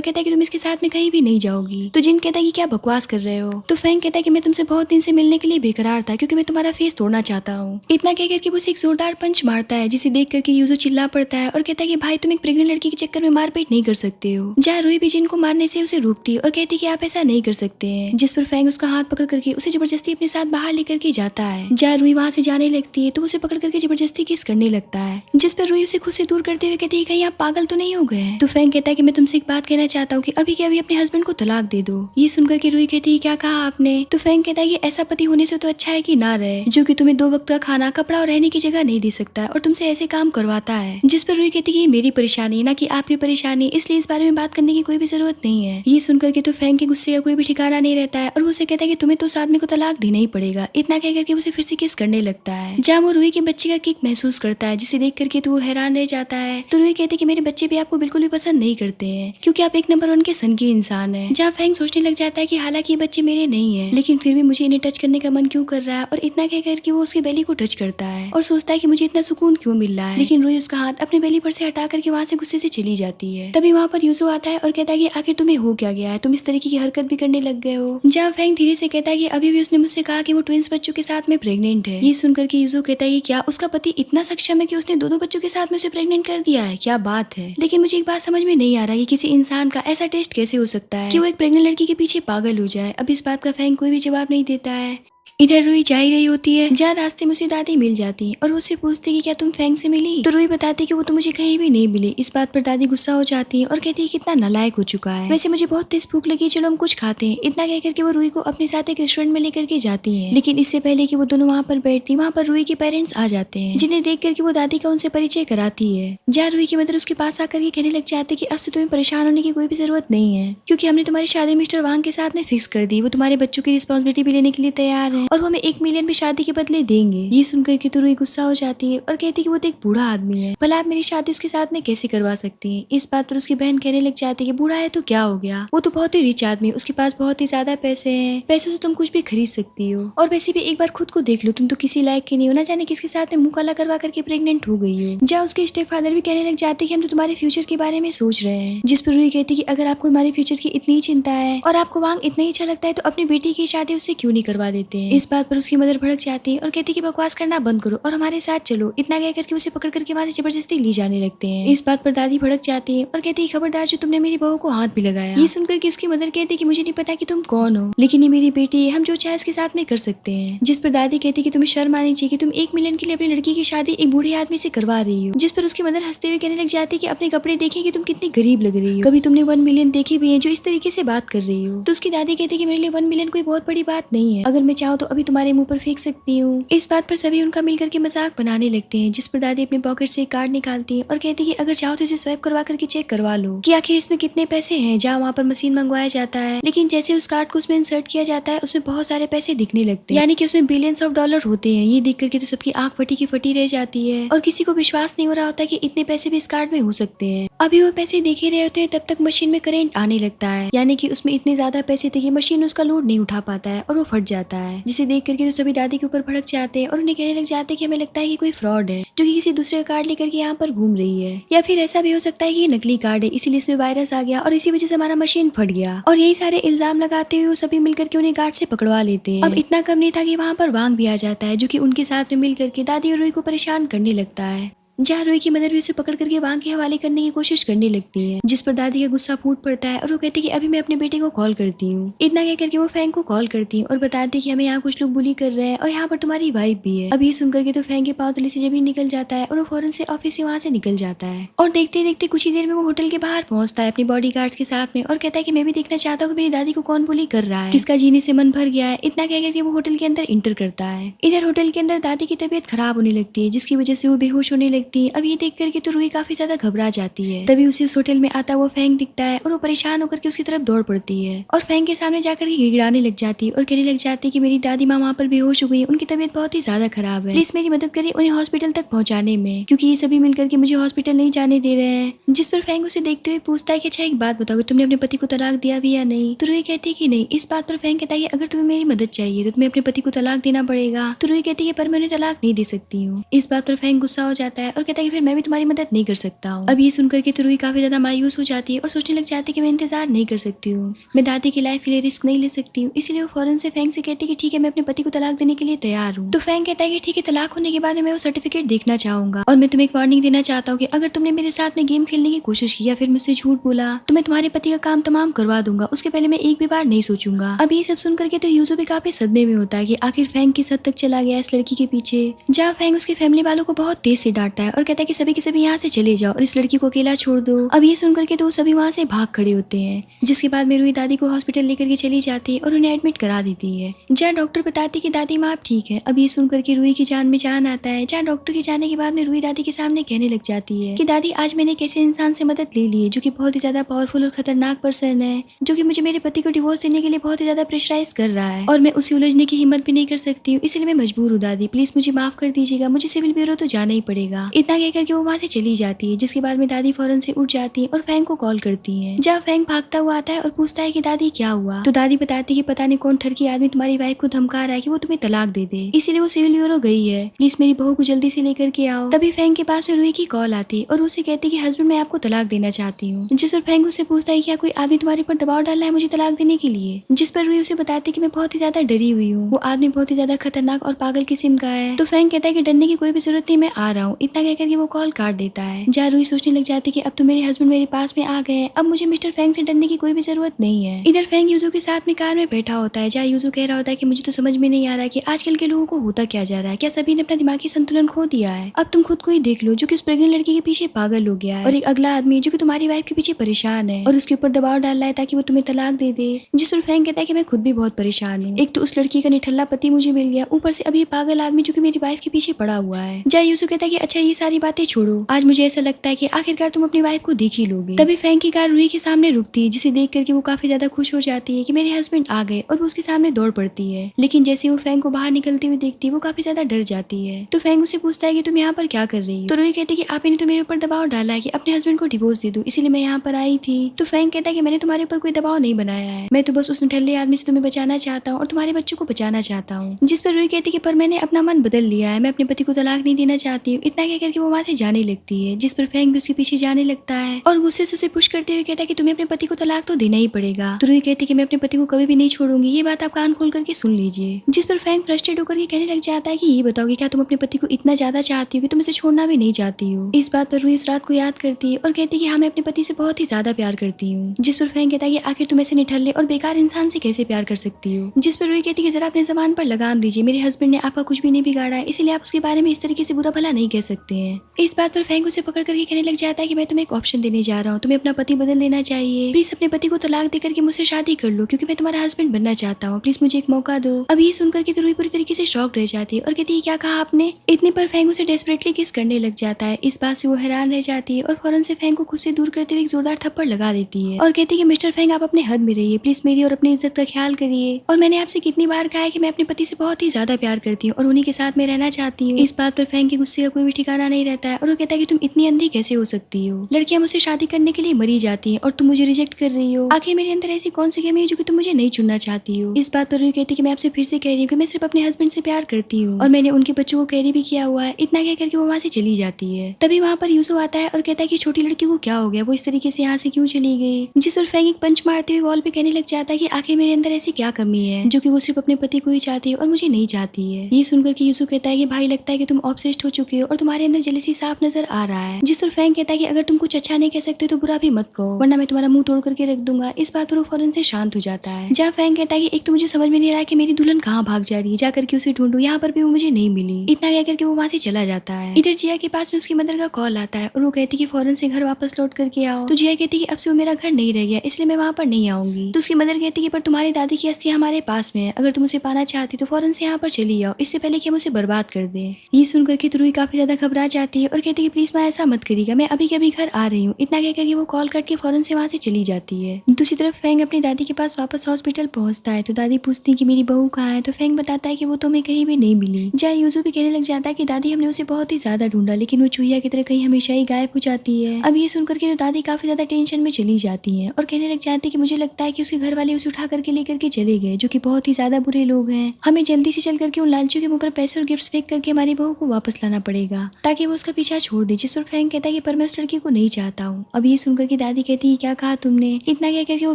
कहता है कि तुम इसके साथ में कहीं भी नहीं जाओगी। तो जिन कहता है कि क्या बकवास कर रहे हो। तो फैंग कहता है कि मैं तुमसे बहुत दिन से मिलने के लिए बेकरार था क्योंकि मैं तुम्हारा फेस तोड़ना चाहता हूँ। इतना कह करके वो उसे एक जोरदार पंच मारता है, जिसे देख करके यूजो चिल्ला पड़ता है और कहता है कि भाई तुम एक प्रेग्नेंट लड़की के चक्कर में मारपीट नहीं कर सकते हो। जहाँ रूही भी जिन को मारने से उसे रोकती और कहती कि आप ऐसा नहीं कर सकते हैं, जिस पर फैंग उसका हाथ पकड़ करके उसे जबरदस्ती अपने साथ बाहर लेकर के जाता है। जहाँ रूही वहाँ से जाने लगती है तो उसे पकड़ करके जबरदस्ती किस करने लगता है, जिस पर रूही उसे खुद से दूर करते हुए कहती है कहीं आप पागल तो नहीं हो गए। तो फैंग कहता है कि मैं तुमसे एक बात कहना चाहता हूँ कि अभी के अभी अपने हस्बैंड को तलाक दे दो। ये सुनकर के रूही कहती है क्या कहा आपने। तो फैंग कहता है कि ऐसा पति होने से तो अच्छा है कि ना रहे जो कि तुम्हें 2 वक्त का खाना, कपड़ा और रहने की जगह नहीं दे सकता और तुमसे ऐसे काम करवाता है। जिस पर रूही कहती है कि मेरी परेशानी ना कि आपकी परेशानी, इसलिए इस बारे में बात करने की कोई भी जरूरत नहीं है। ये सुनकर के तो फैंग के गुस्से का कोई भी ठिकाना नहीं रहता है और वो उसे कहता है कि तुम्हें तो उस आदमी को तलाक देना ही पड़ेगा। इतना कह करके उसे फिर से किस करने लगता है, जहाँ वो रूही के बच्चे का किक महसूस करता है, जिसे देख करके तो वो हैरान रह जाता है। तो रूही कहती है कि मेरे बच्चे भी आपको बिल्कुल भी पसंद नहीं करते हैं क्योंकि आप एक नंबर 1 के सन की इंसान है। जहाँ फैंग सोचने लग जाता है कि हालांकि ये बच्चे मेरे नहीं है, लेकिन फिर भी मुझे इन्हें टच करने का मन क्यों कर रहा है। और इतना कह करके वो उसके बेली को टच करता है और सोचता है कि मुझे इतना सुकून क्यों मिल रहा है, लेकिन रूही उसका हाथ अपने बेली पर से हटा करके वहाँ से गुस्से से चली जाती है। तभी वहाँ पर यूजो आता है और कहता है कि आखिर तुम्हें हो क्या गया है, तुम इस तरीके की हरकत भी करने लग गए हो। जहाँ फैंग धीरे से कहता है कि अभी भी उसने मुझसे कहा कि वो ट्विंस बच्चों के साथ में प्रेग्नेंट है। ये सुनकर के यूजो कहता है कि क्या उसका पति इतना सक्षम है कि उसने 2 बच्चों के साथ में उसे प्रेग्नेंट कर दिया है, क्या बात है। लेकिन मुझे एक बात समझ में नहीं आ रहा है कि किसी इंसान का ऐसा टेस्ट कैसे हो सकता है कि वो एक प्रेग्नेंट लड़की के पीछे पागल हो जाए। अब इस बात का फैंग कोई भी जवाब नहीं देता है। इधर रूही जा ही रही होती है, जहाँ रास्ते में उसे दादी मिल जाती है और उससे पूछती है कि क्या तुम फैंग से मिली। तो रूही बताती है कि वो तो मुझे कहीं भी नहीं मिली। इस बात पर दादी गुस्सा हो जाती है और कहती है कितना नालायक हो चुका है, वैसे मुझे बहुत तेज भूख लगी, चलो हम कुछ खाते हैं। इतना कह करके वो रूही को अपने साथ एक रेस्टोरेंट में लेकर के जाती है, लेकिन इससे पहले कि वो दोनों वहाँ पर बैठती, वहाँ पर रूही के पेरेंट्स आ जाते हैं, जिन्हें देख करके वो दादी का उनसे परिचय कराती है। जहाँ रूही की मदर उसके पास आकर के कहने लग जाती है कि अब से तुम्हें परेशान होने की कोई भी जरूरत नहीं है क्योंकि हमने तुम्हारी शादी मिस्टर वांग के साथ में फिक्स कर दी। वो तुम्हारे बच्चों की रिस्पॉन्सिबिलिटी भी लेने के लिए तैयार है और वो हमें 1 मिलियन भी शादी के बदले देंगे। ये सुनकर के तो रूही गुस्सा हो जाती है और कहती है कि वो तो एक बूढ़ा आदमी है, भला आप मेरी शादी उसके साथ में कैसे करवा सकती हैं। इस बात पर उसकी बहन कहने लग जाती है कि बूढ़ा है तो क्या हो गया, वो तो बहुत ही रिच आदमी है, उसके पास बहुत ही ज्यादा पैसे हैं, पैसों से तुम कुछ भी खरीद सकती हो। और वैसे भी एक बार खुद को देख लो, तुम तो किसी लायक की नहीं हो, ना जाने किसके साथ में मुंह काला करवा करके प्रेग्नेंट हो गई हो। जहाँ उसके स्टेप फादर भी कहने लग जाते कि हम तो तुम्हारे फ्यूचर के बारे में सोच रहे हैं। जिस पर रूही कहती कि अगर आपको हमारे फ्यूचर की इतनी चिंता है और आपको वांग इतना ही अच्छा लगता है तो अपनी बेटी की शादी उससे क्यों नहीं करवा देते हैं। इस बात पर उसकी मदर भड़क जाती है और कहती कि बकवास करना बंद करो और हमारे साथ चलो। इतना कह करके उसे पकड़ करके वहाँ से जबरदस्ती ले जाने लगते हैं। इस बात पर दादी भड़क जाती है और कहती है खबरदार जो तुमने मेरी बहू को हाथ भी लगाया। ये सुनकर कि उसकी मदर कहती कि मुझे नहीं पता कि तुम कौन हो, लेकिन ये मेरी बेटी है, हम जो चाहे इसके साथ में कर सकते हैं। जिस पर दादी कहती कि तुम्हें शर्म आनी चाहिए कि तुम 1 मिलियन के लिए अपनी लड़की की शादी एक बूढ़े आदमी से करवा रही हो। जिस पर उसकी मदर हंसते हुए कहने लग जाती कि अपने कपड़े देखे कि तुम कितनी गरीब लग रही हो, कभी तुमने 1 मिलियन देखे भी है जो इस तरीके से बात कर रही हो। तो उसकी दादी कहती कि मेरे लिए 1 मिलियन कोई बहुत बड़ी बात नहीं है, अगर मैं चाहूँ तो अभी तुम्हारे मुंह पर फेंक सकती हूँ। इस बात पर सभी उनका मिलकर के मजाक बनाने लगते हैं। जिस पर दादी अपने पॉकेट से एक कार्ड निकालती है और कहती है कि अगर चाहो तो इसे स्वाइप करवा करके चेक करवा लो कि आखिर इसमें कितने पैसे हैं। जहाँ वहाँ पर मशीन मंगवाया जाता है, लेकिन जैसे उस कार्ड को उसमें इंसर्ट किया जाता है उसमें बहुत सारे पैसे दिखने लगते हैं, यानी कि उसमें बिलियंस ऑफ डॉलर होते हैं। ये देख करके तो सबकी आंख फटी की फटी रह जाती है और किसी को विश्वास नहीं हो रहा होता कि इतने पैसे भी इस कार्ड में हो सकते हैं। अभी वो पैसे देखे रहे होते हैं तब तक मशीन में करंट आने लगता है, यानी कि उसमें इतने ज्यादा पैसे थे कि मशीन उसका लोड नहीं उठा पाता है और वो फट जाता है। जिसे देख करके तो सभी दादी के ऊपर भड़क जाते हैं और उन्हें कहने लग जाते हैं कि हमें लगता है कि कोई फ्रॉड है जो कि किसी दूसरे का कार्ड लेकर के यहाँ पर घूम रही है, या फिर ऐसा भी हो सकता है कि ये नकली कार्ड है इसीलिए इसमें वायरस आ गया और इसी वजह से हमारा मशीन फट गया। और यही सारे इल्जाम लगाते हुए सभी मिलकर के उन्हें गार्ड से पकड़वा लेते हैं। अब इतना कम नहीं था कि वहाँ पर वांग भी आ जाता है जो कि उनके साथ में मिल करके दादी और रूही को परेशान करने लगता है। जहाँ रूही की मदर भी उसे पकड़ करके वहाँ के हवाले करने की कोशिश करने लगती है, जिस पर दादी का गुस्सा फूट पड़ता है और वो कहती है कि अभी मैं अपने बेटे को कॉल करती हूँ। इतना कह करके वो फैंग को कॉल करती है और बताती है कि हमें यहाँ कुछ लोग बुली कर रहे हैं और यहाँ पर तुम्हारी वाइफ भी है। अभी सुन करके तो फैंग के पाँव तले से जमीन निकल जाता है और वो फौरन से ऑफिस से वहाँ से निकल जाता है और देखते देखते कुछ ही देर में वो होटल के बाहर पहुंचता है अपनी बॉडीगार्ड्स के साथ में और कहता है कि मैं भी देखना चाहता हूँ कि मेरी दादी को कौन बुली कर रहा है, किसका जीने से मन भर गया है। इतना कह करके वो होटल के अंदर इंटर करता है। इधर होटल के अंदर दादी की तबीयत खराब होने लगती है, जिसकी वजह से वो बेहोश होने लगती है। अब ये देख करके तो रूही काफी ज्यादा घबरा जाती है। तभी उसे उस होटल में आता हुआ फैंग दिखता है और वो परेशान होकर के उसकी तरफ दौड़ पड़ती है और फैंग के सामने जाकर के गिड़गिड़ाने लग जाती है और कहने लग जाती है कि मेरी दादी माँ वहाँ पर बेहोश हो गई, उनकी तबीयत बहुत ही ज्यादा खराब है, प्लीज मेरी मदद करिए उन्हें हॉस्पिटल तक पहुँचाने में, क्योंकि ये सभी मिलकर के मुझे हॉस्पिटल नहीं जाने दे रहे हैं। जिस पर फैंग उसे देखते हुए पूछता है कि अच्छा एक बात बताओ, तुमने अपने पति को तलाक दिया भी या नहीं? तो रूही कहती है कि नहीं। इस बात पर फैंग कहता है कि अगर तुम्हें मेरी मदद चाहिए तो तुम्हें अपने पति को तलाक देना पड़ेगा। तो रूही कहती है पर मैं उन्हें तलाक नहीं दे सकती हूँ। इस बात पर फैंग गुस्सा हो जाता है और कहता है कि फिर मैं भी तुम्हारी मदद नहीं कर सकता हूँ। अब ये सुनकर के तो रूही काफी ज्यादा मायूस हो जाती है और सोचने लग जाती है कि मैं इंतजार नहीं कर सकती हूँ, मैं दादी की लाइफ के लिए रिस्क नहीं ले सकती हूँ। इसलिए वो फौरन से फैंग से कहती है कि ठीक है मैं अपने पति को तलाक देने के लिए तैयार हूँ। तो फैंग कहता है कि ठीक है, तलाक होने के बाद मैं वो सर्टिफिकेट देखना चाहूंगा और मैं तुम्हें एक वार्निंग देना चाहता हूँ कि अगर तुमने मेरे साथ में गेम खेलने की कोशिश की या फिर मुझसे झूठ बोला तो मैं तुम्हारे पति का काम तमाम करवा दूंगा, उसके पहले मैं एक भी बार नहीं सोचूंगा। अब ये सब सुन करके तो यूजो भी काफी सदमे में होता है कि आखिर फैंग किस हद तक चला गया इस लड़की के पीछे। जहाँ फैंग उसके फैमिली वालों को बहुत तेज से डांटता है और कहता है कि सभी के सभी यहाँ से चले जाओ और इस लड़की को अकेला छोड़ दो। अब ये सुन करके तो सभी वहाँ से भाग खड़े होते हैं, जिसके बाद में रूही दादी को हॉस्पिटल लेकर के चली जाती है और उन्हें एडमिट करा देती है। जहाँ डॉक्टर बताती है कि दादी माँ आप ठीक है। अब ये सुन करके रूही की जान में जान आता है। जहाँ डॉक्टर के जाने के बाद में रूही दादी के सामने कहने लग जाती है कि दादी आज मैंने एक ऐसे इंसान से मदद ले ली है जो कि बहुत ही ज्यादा पावरफुल और खतरनाक पर्सन है, जो कि मुझे मेरे पति को डिवोर्स देने के लिए बहुत ही ज्यादा प्रेशराइज कर रहा है और मैं उसे उलझने की हिम्मत भी नहीं कर सकती हूँ, इसलिए मैं मजबूर हूँ दादी, प्लीज मुझे माफ कर दीजिएगा, मुझे सिविल ब्यूरो तो जाना ही पड़ेगा। इतना कह करके वो वहाँ से चली जाती है, जिसके बाद में दादी फौरन से उठ जाती है और फैंग को कॉल करती है। जहाँ फैंग भागता हुआ आता है और पूछता है कि दादी क्या हुआ? तो दादी बताती है कि पता नहीं कौन ठरकी आदमी तुम्हारी वाइफ को धमका रहा है कि वो तुम्हें तलाक दे दे, इसीलिए वो सिविल ब्यूरो गई है, प्लीज मेरी बहू को जल्दी से लेकर के आओ। तभी फैंग के पास में रूही की कॉल आती है और उसे कहती है कि हस्बैंड मैं आपको तलाक देना चाहती हूँ। जिस पर फैंग उससे पूछता है क्या कोई आदमी तुम्हारे ऊपर दबाव डाल रहा है मुझे तलाक देने के लिए? जिस पर रूही उसे बताती है कि मैं बहुत ही ज्यादा डरी हुई हूँ, वो आदमी बहुत ही ज्यादा खतरनाक और पागल किस्म का है। तो फैंग कहता है कि डरने की कोई भी जरूरत नहीं, मैं आ रहा हूँ। इतना कहकर के वो कॉल काट देता है। जहाँ रूही सोचने लग जाती है कि अब तो मेरे हस्बैंड मेरे पास में आ गए हैं, अब मुझे मिस्टर फैंग से डरने की कोई भी जरूरत नहीं है। इधर फैंग यूजो के साथ में कार में बैठा होता है, जहाँ यूजो कह रहा होता है कि मुझे तो समझ में नहीं आ रहा है कि आजकल के लोगों को होता क्या जा रहा है, क्या सभी ने अपना दिमागी संतुलन खो दिया है? अब तुम खुद को ही देख लो, जो कि उस प्रेग्नेंट लड़की के पीछे पागल हो गया है और एक अगला आदमी जो कि तुम्हारी वाइफ के पीछे परेशान है और उसके ऊपर दबाव डाल रहा है ताकि वो तुम्हें तलाक दे दे। जिस पर फैंग कहता है कि मैं खुद भी बहुत परेशान हूँ, एक तो उस लड़की का निठल्ला पति मुझे मिल गया, ऊपर से अभी पागल आदमी जो कि मेरी वाइफ के पीछे पड़ा हुआ है। जहाँ यूसुफ कहता है कि अच्छा ये सारी बातें छोड़ो, आज मुझे ऐसा लगता है कि आखिरकार तुम अपनी वाइफ को देख ही लोगे। तभी फैंग की कार रूही के सामने रुकती है, जिसे देख करके वो काफी ज्यादा खुश हो जाती है कि मेरे हस्बैंड आ गए और वो उसके सामने दौड़ पड़ती है। लेकिन जैसे वो फैंग को बाहर निकलते हुए देखती है वो काफी ज्यादा डर जाती है। तो फैंग उसे पूछता है कि तुम यहाँ पर क्या कर रही हो? तो रूही कहती है कि आप ने तो मेरे ऊपर दबाव डाला है कि अपने हस्बैंड को डिवोर्स दे दो, इसीलिए मैं यहाँ पर आई थी। तो फैंग कहता है कि मैंने तुम्हारे ऊपर कोई दबाव नहीं बनाया है, मैं तो बस उस निठल्ले आदमी से तुम्हें बचाना चाहता हूँ और तुम्हारे बच्चों को बचाना चाहता हूँ। जिस पर रूही कहती है कि पर मैंने अपना मन बदल लिया है, मैं अपने पति को तलाक नहीं देना चाहती हूँ। इतना कह करके वो वहाँ से जाने लगती है, जिस पर फैंग भी उसके पीछे जाने लगता है और गुस्से से उसे पुश करते हुए कहता है कि तुम्हें अपने पति को तलाक तो देना ही पड़ेगा। तो रूही कहती है कि मैं अपने पति को कभी भी नहीं छोड़ूंगी, ये बात आप कान खोल करके सुन लीजिए। जिस पर फैंग फ्रस्ट्रेट होकर के कहने लग जाता है कि ये बताओ कि क्या तुम अपने पति को इतना ज्यादा चाहती हो कि तुम इसे छोड़ना भी नहीं चाहती हो? इस बात पर रूही इस रात को याद करती है और कहती है कि हाँ मैं अपने पति से बहुत ही ज्यादा प्यार करती हूँ। जिस पर फैंग कहता है कि आखिर तुम ऐसे निठल्ले और बेकार इंसान से कैसे प्यार कर सकती हो? जिस पर रूही कहती है कि जरा अपने जबान पर लगाम दीजिए, मेरे हस्बैंड ने आपका कुछ भी नहीं बिगाड़ा है, इसलिए आप उसके बारे में इस तरीके से बुरा भला नहीं कह सकते हैं। इस बात पर फैंग उसे पकड़ करके कहने लग जाता है कि मैं तुम्हें एक ऑप्शन देने जा रहा हूँ, तुम्हें अपना पति बदल लेना चाहिए, प्लीज अपने पति को तलाक देकर के मुझसे शादी कर लो, क्योंकि मैं तुम्हारा हस्बैंड बनना चाहता हूँ, प्लीज मुझे एक मौका दो। अब ये सुनकर के तो रूही पूरी तरीके से शॉक्ड रह जाती है और कहती है क्या कहा आपने? इतने पर फैंग उसे डेस्परेटली किस करने लग जाता है। इस बात से वो हैरान रह जाती है और फौरन से फैंग को खुद से दूर करते हुए एक जोरदार थप्पड़ लगा देती है और कहती है कि मिस्टर फैंग आप अपने हद में रहिए, प्लीज मेरी और अपनी इज्जत का ख्याल करिए, और मैंने आपसे कितनी बार कहा है कि मैं अपने पति से बहुत ही ज्यादा प्यार करती हूँ और उन्हीं के साथ में रहना चाहती हूँ। इस बात पर फैंग के गुस्से का कोई भी ठिकाना नहीं रहता है और वो कहता है कि तुम इतनी अंधी कैसे हो सकती हो? लड़कियां मुझसे शादी करने के लिए मरी जाती हैं और तुम मुझे रिजेक्ट कर रही हो, आखिर मेरे अंदर ऐसी कौन सी कमी है जो कि तुम मुझे नहीं चुनना चाहती हो? इस बात पर रूही कहती है कि मैं आपसे फिर से कह रही हूँ कि मैं सिर्फ अपने हस्बैंड से प्यार करती हूँ और मैंने उनके बच्चों को कैरी भी किया हुआ है। इतना कह करके वो वहाँ से चली जाती है। तभी वहाँ पर यूसुफ आता है और कहता है कि छोटी लड़की को क्या हो गया, वो इस तरीके से यहाँ से क्यों चली गई? जिस पर फैंग एक पंच मारते हुए वॉल पे कहने लग जाता है कि आखिर मेरे अंदर ऐसी क्या कमी है जो कि वो सिर्फ अपने पति को ही चाहती है और मुझे नहीं चाहती है। ये सुनकर के यूसुफ कहता है कि भाई लगता है कि तुम ऑब्सेस्ड हो चुके हो और तुम्हारे तुम्हारे अंदर जेलसी साफ नजर आ रहा है। जिस पर फैंग कहता है कि अगर तुम कुछ अच्छा नहीं कह सकते तो बुरा भी मत कहो, वरना मैं तुम्हारा मुंह तोड़ करके रख दूंगा। इस बात पर वो फौरन से शांत हो जाता है। जहाँ फैंग कहता है कि एक तो मुझे समझ में नहीं रहा है कि मेरी दुल्हन कहाँ भाग जा रही है, जा करके उसे ढूंढूं, यहाँ पर भी वो मुझे नहीं मिली। इतना कह करके वो वहाँ से चला जाता है। इधर जिया के पास में उसकी मदर का कॉल आता है और वो कहती कि फौरन से घर वापस लौट करके आओ। तो जिया कहती कि अब से वो मेरा घर नहीं रह गया, इसलिए मैं वहाँ पर नहीं आऊंगी। तो उसकी मदर कहती कि पर तुम्हारी दादी की अस्थियां हमारे पास में है, अगर तुम उसे पाना चाहती तो फौरन से यहाँ पर चली आओ, इससे पहले कि हम उसे बर्बाद कर दे। ये सुन करके तुरुई काफी ज्यादा घबरा जाती है और कहती है प्लीज मैं ऐसा मत करिएगा, मैं अभी के अभी घर आ रही हूँ। इतना कह करके वो कॉल करके फौरन से वहाँ से चली जाती है। दूसरी तरफ फैंग अपनी दादी के पास वापस हॉस्पिटल पहुंचता है तो दादी पूछती है कि मेरी बहू कहाँ है। तो फैंग बताता है कि वो तो हमें कहीं भी नहीं मिली। जहाँ यूजू भी कहने लग जाता है कि दादी हमने उसे बहुत ही ज्यादा ढूंढा, लेकिन वो चूहिया की तरह कहीं हमेशा ही गायब हो जाती है। अब ये सुनकर के तो दादी काफी ज्यादा टेंशन में चली जाती है और कहने लग जाती है कि मुझे लगता है कि उसके घर वाले उसे उठा करके लेकर के चले गए, जो कि बहुत ही ज्यादा बुरे लोग हैं। हमें जल्दी से चल करके उन लालचियों के मुंह पर पैसे और गिफ्ट्स फेंक करके हमारी बहू को वापस लाना पड़ेगा ताकि वो उसका पीछा छोड़ दे। जिस पर फैंग कहता है कि पर मैं उस लड़की को नहीं चाहता हूँ। अब ये सुनकर के दादी कहती है क्या कहा तुमने। इतना कह करके वो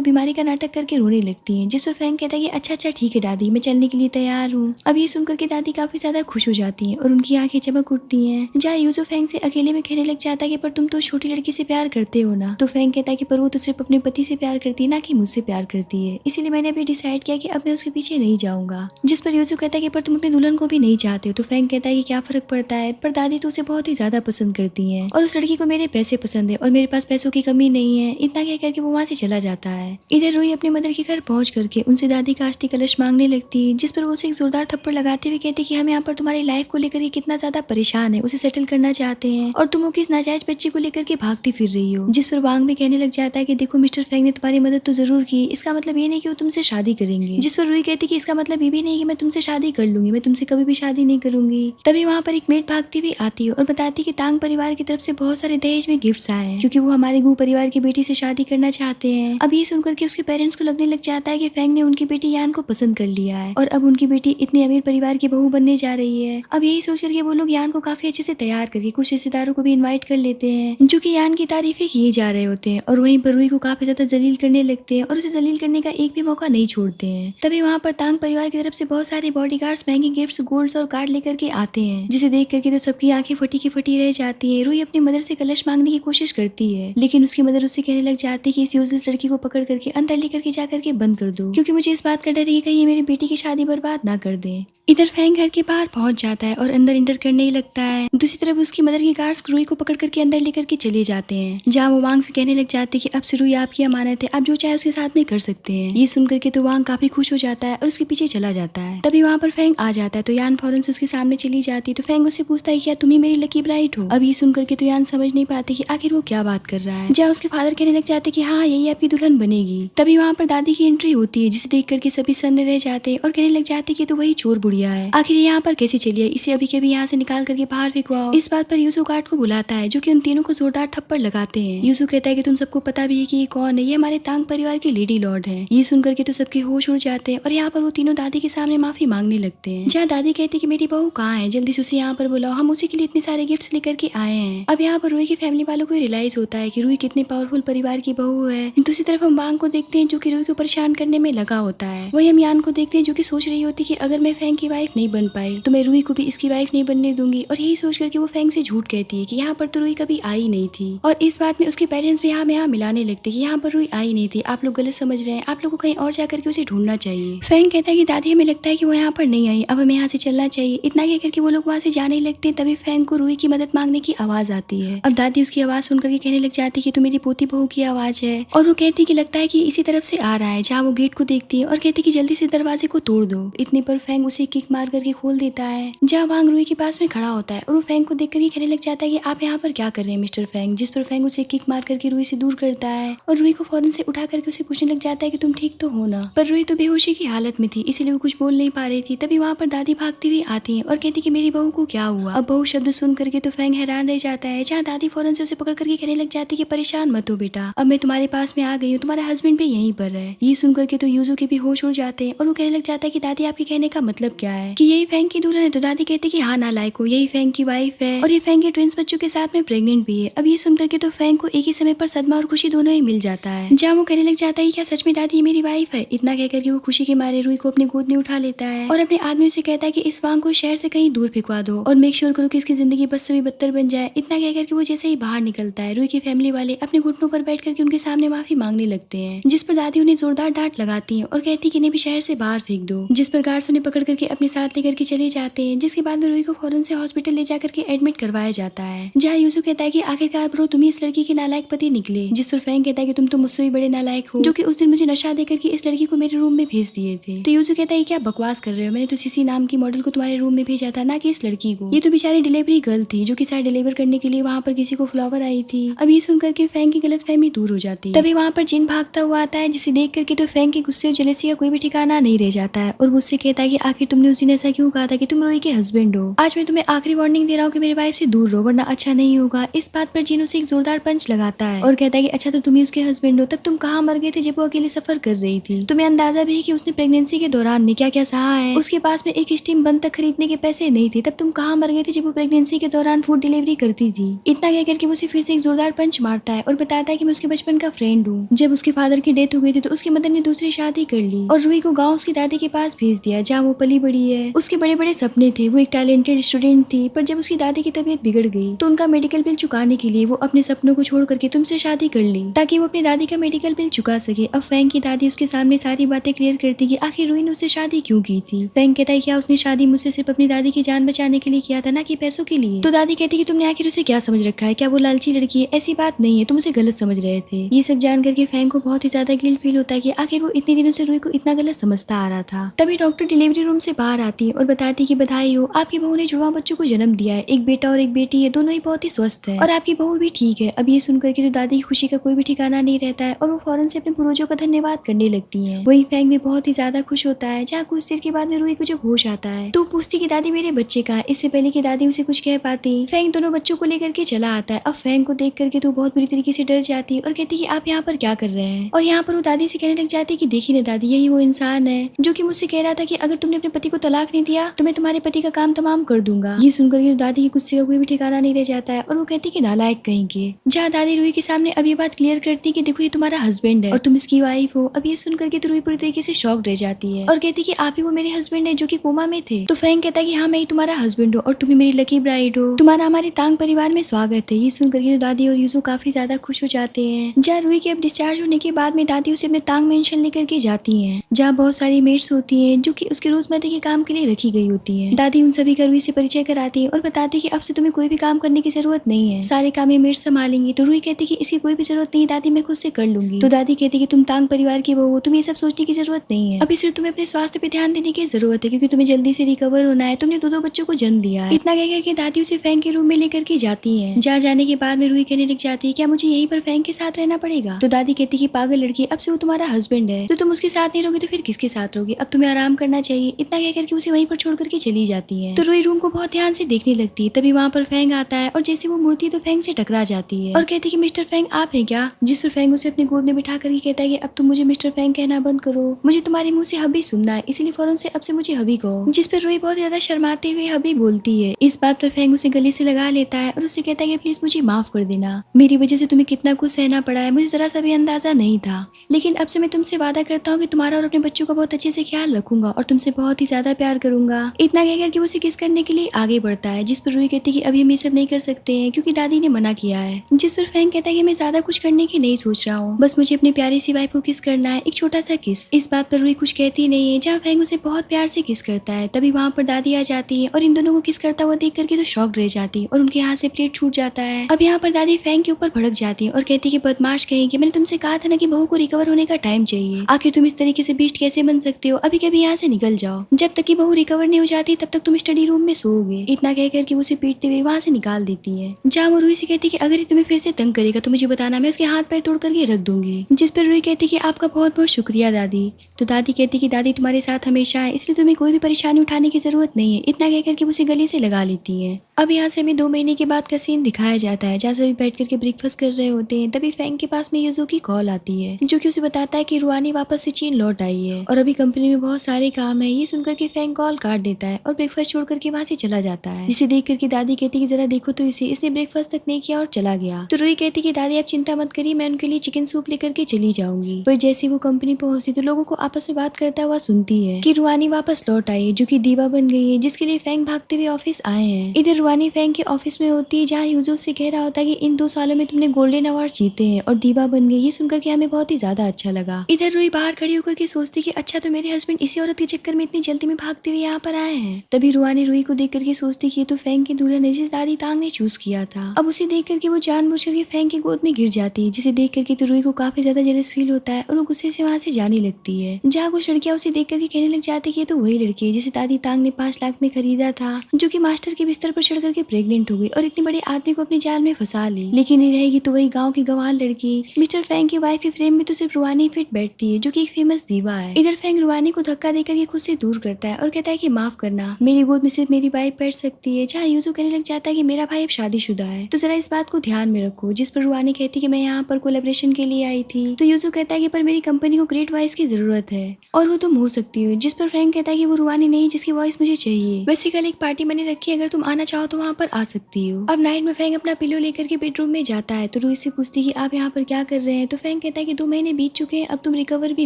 बीमारी का नाटक करके रोने लगती है। जिस पर फैंग कहता है कि अच्छा ठीक है दादी, मैं चलने के लिए तैयार हूँ। अब ये सुनकर के दादी काफी ज्यादा खुश हो जाती है और उनकी आंखें चमक उठती हैं। जहाँ यूजो फैंग से अकेले में कहने लग जाता है कि पर तुम तो छोटी लड़की से प्यार करते हो ना। तो फैंग कहता है कि पर वो तो सिर्फ अपने पति से प्यार करती है, ना कि मुझसे प्यार करती है, इसीलिए मैंने अभी डिसाइड किया कि अब मैं उसके पीछे नहीं जाऊंगा। जिस पर यूजो कहता है कि पर तुम अपनी दुल्हन को भी नहीं चाहते हो। तो फैंग कहता है कि क्या फर्क पड़ता है, पर दादी तो उसे बहुत ही ज्यादा पसंद करती है और उस लड़की को मेरे पैसे पसंद है और मेरे पास पैसों की कमी नहीं है। इतना कह करके वो वहाँ से चला जाता है। इधर रूही अपने मदर के घर पहुंच करके उनसे दादी का अस्थि कलश मांगने लगती है। जिस पर वो उसे एक जोरदार थप्पड़ लगाते हुए कहती कि हम यहाँ पर तुम्हारी लाइफ को लेकर कितना ज्यादा परेशान है, उसे सेटल करना चाहते हैं और तुम किस नाजायज बच्ची को लेकर के भागती फिर रही हो। जिस पर वांग भी कहने लग जाता है कि देखो मिस्टर फैंग ने तुम्हारी मदद तो जरूर की, इसका मतलब ये नहीं कि वो तुमसे शादी करेंगे। जिस पर रूही कहती कि इसका मतलब ये भी नहीं कि मैं तुमसे शादी कर लूंगी, मैं तुमसे कभी भी शादी नहीं करूंगी। तभी वहाँ पर एक मेड भागती हुई आती है और बताती कि तांग परिवार की तरफ से बहुत सारे दहेज में गिफ्ट्स आए हैं क्योंकि वो हमारे गू परिवार की बेटी से शादी करना चाहते हैं। अब ये सुनकर के उसके पेरेंट्स को लगने लग जाता है कि फैंग ने उनकी बेटी यान को पसंद कर लिया है और अब उनकी बेटी इतनी अमीर परिवार की बहू बनने जा रही है। अब यही सोच करके वो लोग यान को काफी अच्छे से तैयार करके कुछ रिश्तेदारों को भी इन्वाइट कर लेते हैं जो कि यान की तारीफें किए जा रहे होते हैं और वहीं पर रूही को काफी ज्यादा जलील करने लगते हैं और उसे जलील करने का एक भी मौका नहीं छोड़ते हैं। तभी वहाँ पर तांग परिवार की तरफ से बहुत सारे बॉडीगार्ड्स महंगे गिफ्ट्स, गोल्ड्स और कार्ड लेकर के आते हैं, जिसे देख करके तो सबकी आंखें फटी की फटी रह जाती है। रूही अपनी मदर से कलश मांगने की कोशिश करती है, लेकिन उसकी मदर उससे कहने लग जाती है कि इस यूजलेस लड़की को पकड़ करके अंदर लेकर के जा करके बंद कर दो, क्योंकि मुझे इस बात का डर है कि कहीं ये मेरी बेटी की शादी बर्बाद ना कर दे। इधर फैंग घर के बाहर पहुंच जाता है और अंदर इंटर करने ही लगता है। दूसरी तरफ उसकी मदर के गार्ड्स रूही को पकड़ करके अंदर लेकर के चले जाते हैं, जहाँ वो वांग से कहने लग जाते हैं कि अब से रूही आपकी अमानत है, आप जो चाहे उसके साथ में कर सकते हैं। ये सुन करके तो वांग काफी खुश हो जाता है और उसके पीछे चला जाता है। तभी वहाँ पर फैंग आ जाता है तो यान फौरन से उसके सामने चली जाती है। तो फैंग उससे पूछता है क्या तुम ही मेरी लकी ब्राइड हो। अब ये सुन करके तो यान समझ नहीं पाती कि आखिर वो क्या बात कर रहा है। जहाँ उसके फादर कहने लग जाते कि हाँ यही आपकी दुल्हन बनेगी। तभी वहाँ पर दादी की एंट्री होती है, जिसे देख करके सभी सन्ने रह जाते और कहने लग जाते कि तो वही चोर बुढ़िया है, आखिर यहाँ पर कैसे चली है, इसे अभी के भी यहाँ से निकाल करके बाहर फेंकवाओ। इस बात पर यूसु गार्ड को बुलाता है जो कि उन तीनों को जोरदार थप्पड़ लगाते हैं। यूसु कहता है कि तुम सबको पता भी है कि ये कौन है, ये हमारे तांग परिवार के लेडी लॉर्ड हैं। ये सुन करके तो सबके होश उड़ जाते हैं और यहाँ पर वो तीनों दादी के सामने माफी मांगने लगते हैं। जहाँ दादी कहती है कि मेरी बहू कहाँ है, जल्दी से उसे यहाँ पर बुलाओ, हम उसी के लिए इतने सारे गिफ्ट्स लेकर के आए हैं। अब यहाँ पर रूही की फैमिली वालों को रियलाइज होता है कि रूही कितने पावरफुल परिवार की बहू है। दूसरी तरफ हम वांग को देखते हैं जो कि रूही को परेशान करने में लगा होता है। वही हम यान को देखते हैं जो कि सोच रही होती कि अगर मैं फैंग की वाइफ नहीं बन पाई तो मैं रूही को भी इसकी वाइफ नहीं बनने दूंगी। और यही सोच करके वो फैंग से झूठ कहती है कि यहाँ पर तो रूही कभी आई नहीं थी। और इस बात में उसके पेरेंट्स भी यहाँ मिलाने लगते कि यहाँ पर रूही आई नहीं थी, आप लोग गलत समझ रहे हैं, आप लोगों को कहीं और जाकर के उसे ढूंढना चाहिए। फैंग कहता है कि दादी हमें लगता है कि वो यहाँ पर नहीं आई, अब हमें यहाँ से चलना चाहिए। इतना कह करके वो लोग वहाँ से जाने लगते हैं। तभी फैंग को रूही की मदद मांगने की आवाज आती है। अब दादी उसकी आवाज सुन करके कहने लग जाती है कि तो मेरी पोती बहू की आवाज है। और वो कहती है कि लगता है कि इसी तरफ से आ रहा है। जहाँ वो गेट को देखती है और कहती है कि जल्दी से दरवाजे को तोड़ दो। इतने पर फैंग उसे किक मार करके खोल देता है। जहाँ वांग रूही के पास में खड़ा होता है और वो फैंग को देख कर कहने लग जाता है कि आप यहाँ पर क्या कर रहे हैं मिस्टर फैंग। जिस पर फैंग उसे किक मार करके रूही से दूर करता है और रूही को फौरन से उठा करके उसे पूछने लग जाता है कि तुम ठीक तो हो ना। पर रूही तो बेहोशी की हालत में थी, इसीलिए वो कुछ बोल नहीं पा रही थी। तभी वहाँ पर दादी भागती हुई आती है और कहती कि मेरी बहू को क्या हुआ। अब बहू शब्द सुन करके तो फैंग हैरान रह जाता है। जहाँ दादी फौरन से उसे पकड़ करके कहने लग जाती कि परेशान मत हो बेटा, अब मैं तुम्हारे पास में आ गई हूँ, तुम्हारा हस्बैंड भी यहीं पर है। ये सुन करके तो यूजू के भी होश उड़ जाते हैं और वो कहने लग जाता है कि दादी आपके कहने का मतलब गया है कि यही फैंग की दुल्हन है। तो दादी कहती कि हाँ नालायक हो, यही फैंग की वाइफ है और ये फैंग के ट्विंस बच्चों के साथ में प्रेग्नेंट भी है। अब ये सुनकर के तो फैंग को एक ही समय पर सदमा और खुशी दोनों ही मिल जाता है, जहाँ वो कहने लग जाता है क्या सच में दादी मेरी वाइफ है। इतना कहकर के वो खुशी के मारे रुई को अपनी गोद में उठा लेता है और अपने आदमी से कहता है कि इस वांग को शहर से कहीं दूर फेंकवा दो और मेक श्योर करो कि इसकी जिंदगी बस से भी बदतर बन जाए। इतना कहकर के वो जैसे ही बाहर निकलता है, रुई की फैमिली वाले अपने घुटनों पर बैठ करके उनके सामने माफी मांगने लगते हैं, जिस पर दादी उन्हें जोरदार डांट लगाती है और कहती है कि इन्हें भी शहर से बाहर फेंक दो, जिस पर गार्ड्स उन्हें पकड़ करके अपने साथ लेकर के चले जाते हैं। जिसके बाद में रुई को फौरन से हॉस्पिटल ले जाकर के एडमिट करवाया जाता है, जहाँ यूसुफ कहता है कि आखिरकार ब्रो तुम ही इस लड़की के नालायक पति निकले। जिस पर फैंग कहता है कि तुम तो मुझसे भी बड़े नालायक हो, जो कि उस दिन मुझे नशा देकर के इस लड़की को मेरे रूम में भेज दिए थे। तो यूसुफ कहता है क्या बकवास कर रहे हो, मैंने तो सीसी नाम की मॉडल को तुम्हारे रूम में भेजा था, ना कि इस लड़की को। ये तो बेचारी डिलीवरी गर्ल थी जो कि शायद डिलीवर करने के लिए वहाँ पर किसी को फ्लावर आई थी। अब ये सुनकर के फैंग की गलतफहमी दूर हो जाती है। तभी वहाँ पर जिन भागता हुआ आता है, जिसे देख करके तो फैंग के गुस्से और जेलसी का कोई भी ठिकाना नहीं रह जाता है और वो उससे कहता है कि आखिर तुमने उस दिन ऐसा क्यों कहा था कि तुम रोई के हस्बैंड हो। आज मैं तुम्हें आखिरी वार्निंग दे रहा हूँ कि मेरी वाइफ से दूर रहो वरना अच्छा नहीं होगा। इस बात पर जिन उसे एक जोरदार पंच लगाता है और कहता है कि अच्छा तो तुम ही उसके हस्बैंड हो, तब तुम कहाँ मर गए थे जब वो अकेले सफर कर रही थी। तुम्हें अंदाजा भी है कि उसने प्रेगनेंसी के दौरान में क्या क्या सहा है। उसके पास में एक स्टीम बन तक खरीदने के पैसे नहीं थे, तब तुम कहाँ मर गए थे जब वो प्रेगनेंसी के दौरान फूड डिलीवरी करती थी। इतना कहकर के वो उसे फिर से एक जोरदार पंच मारता है और बताता है कि मैं उसके बचपन का फ्रेंड हूँ। जब उसके फादर की डेथ हो गई थी तो उसकी मदर ने दूसरी शादी कर ली और रुई को गाँव उसकी दादी के पास भेज दिया, जहाँ वो पली बड़ी है। उसके बड़े बड़े सपने थे, वो एक टैलेंटेड स्टूडेंट थी, पर जब उसकी दादी की तबीयत बिगड़ गई तो उनका मेडिकल बिल चुकाने के लिए वो अपने सपनों को छोड़ करके तुमसे शादी कर ली ताकि वो अपनी दादी का मेडिकल बिल चुका सके। अब फैंग की दादी उसके सामने सारी बातें क्लियर करती कि आखिर रुई ने उससे शादी क्यों की थी। फैंग कहता है क्या उसने शादी मुझसे सिर्फ अपनी दादी की जान बचाने के लिए किया था, ना कि पैसों के लिए। तो दादी कहती कि तुमने आखिर उसे क्या समझ रखा है, क्या वो लालची लड़की है। ऐसी बात नहीं है, तुम उसे गलत समझ रहे थे। ये सब जान करके फैंग को बहुत ही ज्यादा गिल्ट फील होता है कि आखिर वो इतने दिनों से रुई को इतना गलत समझता आ रहा था। तभी डॉक्टर डिलीवरी रूम से बाहर आती है और बताती कि बधाई हो, आपकी बहू ने जुड़वा बच्चों को जन्म दिया है, एक बेटा और एक बेटी है, दोनों ही बहुत ही स्वस्थ है और आपकी बहू भी ठीक है। अब ये सुनकर के तो दादी की खुशी का कोई भी ठिकाना नहीं रहता है और वो फौरन से अपने पूर्वजों का धन्यवाद करने लगती है। वही फैंग भी बहुत ही ज्यादा खुश होता है, जहाँ कुछ देर के बाद में रुई को जब होश आता है तो पूछती कि दादी मेरे बच्चे कहाँ। इससे पहले कि दादी उसे कुछ कह पाती, फैंग दोनों बच्चों को लेकर के चला आता है। अब फैंग को देख करके तो बहुत बुरी तरीके से डर जाती है और कहती कि आप यहाँ पर क्या कर रहे हैं। और यहाँ पर वो दादी से कहने लग जाती है कि देखिए ना दादी, यही वो इंसान है जो कि मुझसे कह रहा था कि अगर तुमने अपने पति को तलाक नहीं दिया तो मैं तुम्हारे पति का काम तमाम कर दूंगा। ये सुनकर के दादी की गुस्से का कोई भी ठिकाना नहीं रह जाता है और वो कहती कि नालायक कहीं के। जहाँ दादी रुई के सामने अब ये बात क्लियर करती कि देखो ये तुम्हारा हस्बैंड है और तुम इसकी वाइफ हो। अब ये सुनकर के तो रुई पूरी तरीके से शॉक रह जाती है और कहती कि आप ही वो मेरे हस्बैंड है जो कि कोमा में थे। तो फैंग कहता है कि हाँ मैं ही तुम्हारा हस्बैंड हूँ और तुम्हें मेरी लकी ब्राइड हो, तुम्हारा हमारे तांग परिवार में स्वागत है। ये सुनकर के दादी और यूसुफ काफी ज्यादा खुश हो जाते हैं। जहाँ रुई के अब डिस्चार्ज होने के बाद में दादी उसे अपने तांग मेंशन लेकर के जाती है, जहाँ बहुत सारी मेट्स होती है जो कि उसके रोजमर्रा के काम के लिए रखी गई होती है। दादी उन सभी का रुई से परिचय कराती है और बताती है कि अब से तुम्हें कोई भी काम करने की जरूरत नहीं है, सारे काम ये मेट संभालेंगी। तो रुई कहती कि इसकी कोई भी जरूरत नहीं दादी, मैं खुद से कर लूंगी। तो दादी कहती कि तुम तांग परिवार की बहू हो, तुम्हें ये सब सोचने की जरूरत नहीं है, अभी सिर्फ तुम्हें अपने स्वास्थ्य पे ध्यान देने की जरूरत है क्योंकि तुम्हें जल्दी से रिकवर होना है, तुमने दो बच्चों को जन्म दिया है। इतना कहकर के दादी उसे फैंग के रूम में लेकर के जाती है। जहाँ जाने के बाद में रुई कहने लग जाती है क्या मुझे यहीं पर फैंग के साथ रहना पड़ेगा। तो दादी कहती कि पागल लड़की, अब से वो तुम्हारा हस्बैंड है, तो तुम उसके साथ नहीं रहोगे तो फिर किसके साथ रहोगे, अब तुम्हें आराम करना चाहिए। इतना कहकर के उसे वहीं पर छोड़ करके चली जाती है। तो रुई रूम को बहुत ध्यान से देखने लगती है। तभी वहाँ पर फैंग आता है और जैसे वो मुड़ती है तो फैंग से टकरा जाती है और कहती है कि मिस्टर फैंग आप हैं क्या। जिस पर फैंग उसे अपनी गोद में बिठा करके कहता है कि अब तुम मुझे मिस्टर फैंग कहना बंद करो, मुझे तुम्हारे मुंह से हबी सुनना है, इसीलिए फौरन से अब से मुझे हबी कहो। जिस पर रुई बहुत ज्यादा शर्माते हुए हबी बोलती है। इस बात पर फैंग उसे गले से लगा लेता है और उससे कहता है कि प्लीज मुझे माफ कर देना, मेरी वजह से तुम्हें कितना कुछ सहना पड़ा है, मुझे जरा सा भी अंदाजा नहीं था, लेकिन अब से मैं तुमसे वादा करता हूँ कि तुम्हारा और अपने बच्चों का बहुत अच्छे से ख्याल रखूंगा और तुमसे बहुत ही ज्यादा प्यार करूंगा। इतना कहकर के वो उसे किस करने के लिए आगे बढ़ता है, जिस पर रुई कहती है कि अभी हम ये सब नहीं कर सकते हैं क्योंकि दादी ने मना किया है। जिस पर फैंग कहता है कि मैं ज्यादा कुछ करने की नहीं सोच रहा हूँ, बस मुझे अपनी प्यारी सी वाइफ को किस करना है, एक छोटा सा किस। इस बात पर रुई कुछ कहती नहीं है, जहाँ फैंग उसे बहुत प्यार से किस करता है। तभी वहाँ पर दादी आ जाती है और इन दोनों को किस करता हुआ देख करके तो शॉक रह जाती है और उनके हाथ से प्लेट छूट जाता है। अब यहाँ पर दादी फैंग के ऊपर भड़क जाती है और कहती है कि बदमाश कहेंगे, मैंने तुमसे कहा था ना कि बहू को रिकवर होने का टाइम चाहिए, आखिर तुम इस तरीके से बीस्ट कैसे बन सकते हो, अभी कभी यहाँ से निकल जाओ, जब तक कि बहू रिकवर नहीं हो जाती तब तक तुम स्टडी रूम में सोओगे। इतना कहकर कि वो उसे पीटते हुए वहाँ से निकाल देती है, जहाँ वो रुई से कहती है कि अगर ये तुम्हें फिर से तंग करेगा तो मुझे बताना, मैं उसके हाथ पैर तोड़ करके रख दूंगी। जिस पर रुई कहती है कि आपका बहुत बहुत शुक्रिया दादी। तो दादी कहती है कि दादी तुम्हारे साथ हमेशा है, इसलिए तुम्हें कोई भी परेशानी उठाने की जरूरत नहीं है। इतना कहकर के उसे गले से लगा लेती है। अब यहाँ से हमें 2 महीने के बाद का सीन दिखाया जाता है, जहाँ सभी बैठ करके ब्रेकफास्ट कर रहे होते हैं। तभी फैंग के पास में यूजू की कॉल आती है, जो कि उसे बताता है कि रुआनी वापस से चीन लौट आई है और अभी कंपनी में बहुत सारे काम है। ये सुनकर के फैंग कॉल काट देता है और ब्रेकफास्ट छोड़ करके वहाँ से चला जाता है, जिसे देख करके दादी कहती कि जरा देखो तो इसने ब्रेकफास्ट तक नहीं किया और चला गया। तो रुई कहती कि दादी आप चिंता मत करिए, मैं उनके लिए चिकन सूप लेकर के चली जाऊंगी। पर जैसे वो कंपनी पहुंचती तो लोगों को आपस में बात करता हुआ सुनती है कि रुआनी वापस लौट आई है, जो कि दीवा बन गई है, जिसके लिए फैंग भागते हुए ऑफिस आए हैं। इधर रुआनी फैंग के ऑफिस में होती है, जहाँ यूजू से कह रहा होता है कि इन 2 सालों में तुमने गोल्डन अवार्ड जीते हैं और दीवा बन गई। ये सुनकर के हमें बहुत ही ज्यादा अच्छा लगा। इधर रुई बाहर खड़ी होकर के सोचती कि अच्छा तो मेरे हस्बैंड इसी औरत के चक्कर में इतनी जल्दी में भागते हुए यहाँ पर आए हैं। तभी रुआनी रुई को देख करके सोचती कि ये तो फैंग की दुल्हन है जिसे दादी तांग ने चूज किया था। अब उसे देख करके वो जानबूझ करके फैंग की गोद में गिर जाती है, जिसे देख करके तो रुई को काफी ज्यादा जेलस फील होता है और वो गुस्से से वहाँ से जाने लगती है। जहाँ कुछ लड़कियां उसे देख करके कहने लग जाती है कि ये तो वही लड़की है जिसे दादी तांग ने 5 लाख में खरीदा था, जो कि मास्टर के बिस्तर पर चढ़ करके प्रेग्नेंट हो गई और इतने बड़े आदमी को अपने जाल में फंसा ली। लेकिन ये रहेगी तो वही गाँव की गंवार लड़की। मिस्टर फैंग की वाइफ के फ्रेम में तो सिर्फ रुआनी फिट बैठती है, जो की एक फेमस दीवा है। इधर फैंग रुआनी को धक्का देकर के खुद से दूर करता है और कहता है कि माफ करना, मेरी गोद में सिर्फ मेरी वाइफ बैठ सकती है। जहाँ यूजू कहने लग जाता है कि मेरा भाई अब शादीशुदा है, तो जरा इस बात को ध्यान में रखो। जिस पर रुआनी कहती है कि मैं यहाँ पर कोलैबोरेशन के लिए आई थी। तो यूजू कहता है कि पर मेरी कंपनी को ग्रेट वॉइस की जरूरत है और वो तुम हो सकती हो। जिस पर फ्रैंक कहता है कि वो रुआनी नहीं जिसकी वॉइस मुझे चाहिए। वैसे कल एक पार्टी मैंने रखी है, अगर तुम आना चाहो तो वहाँ पर आ सकती हो। अब नाइट में फैंग अपना पिलो लेकर के बेडरूम में जाता है, तो रूही से पूछती है कि आप यहाँ पर क्या कर रहे हैं। तो फैंग कहता है कि 2 महीने बीत चुके हैं, अब तुम रिकवर भी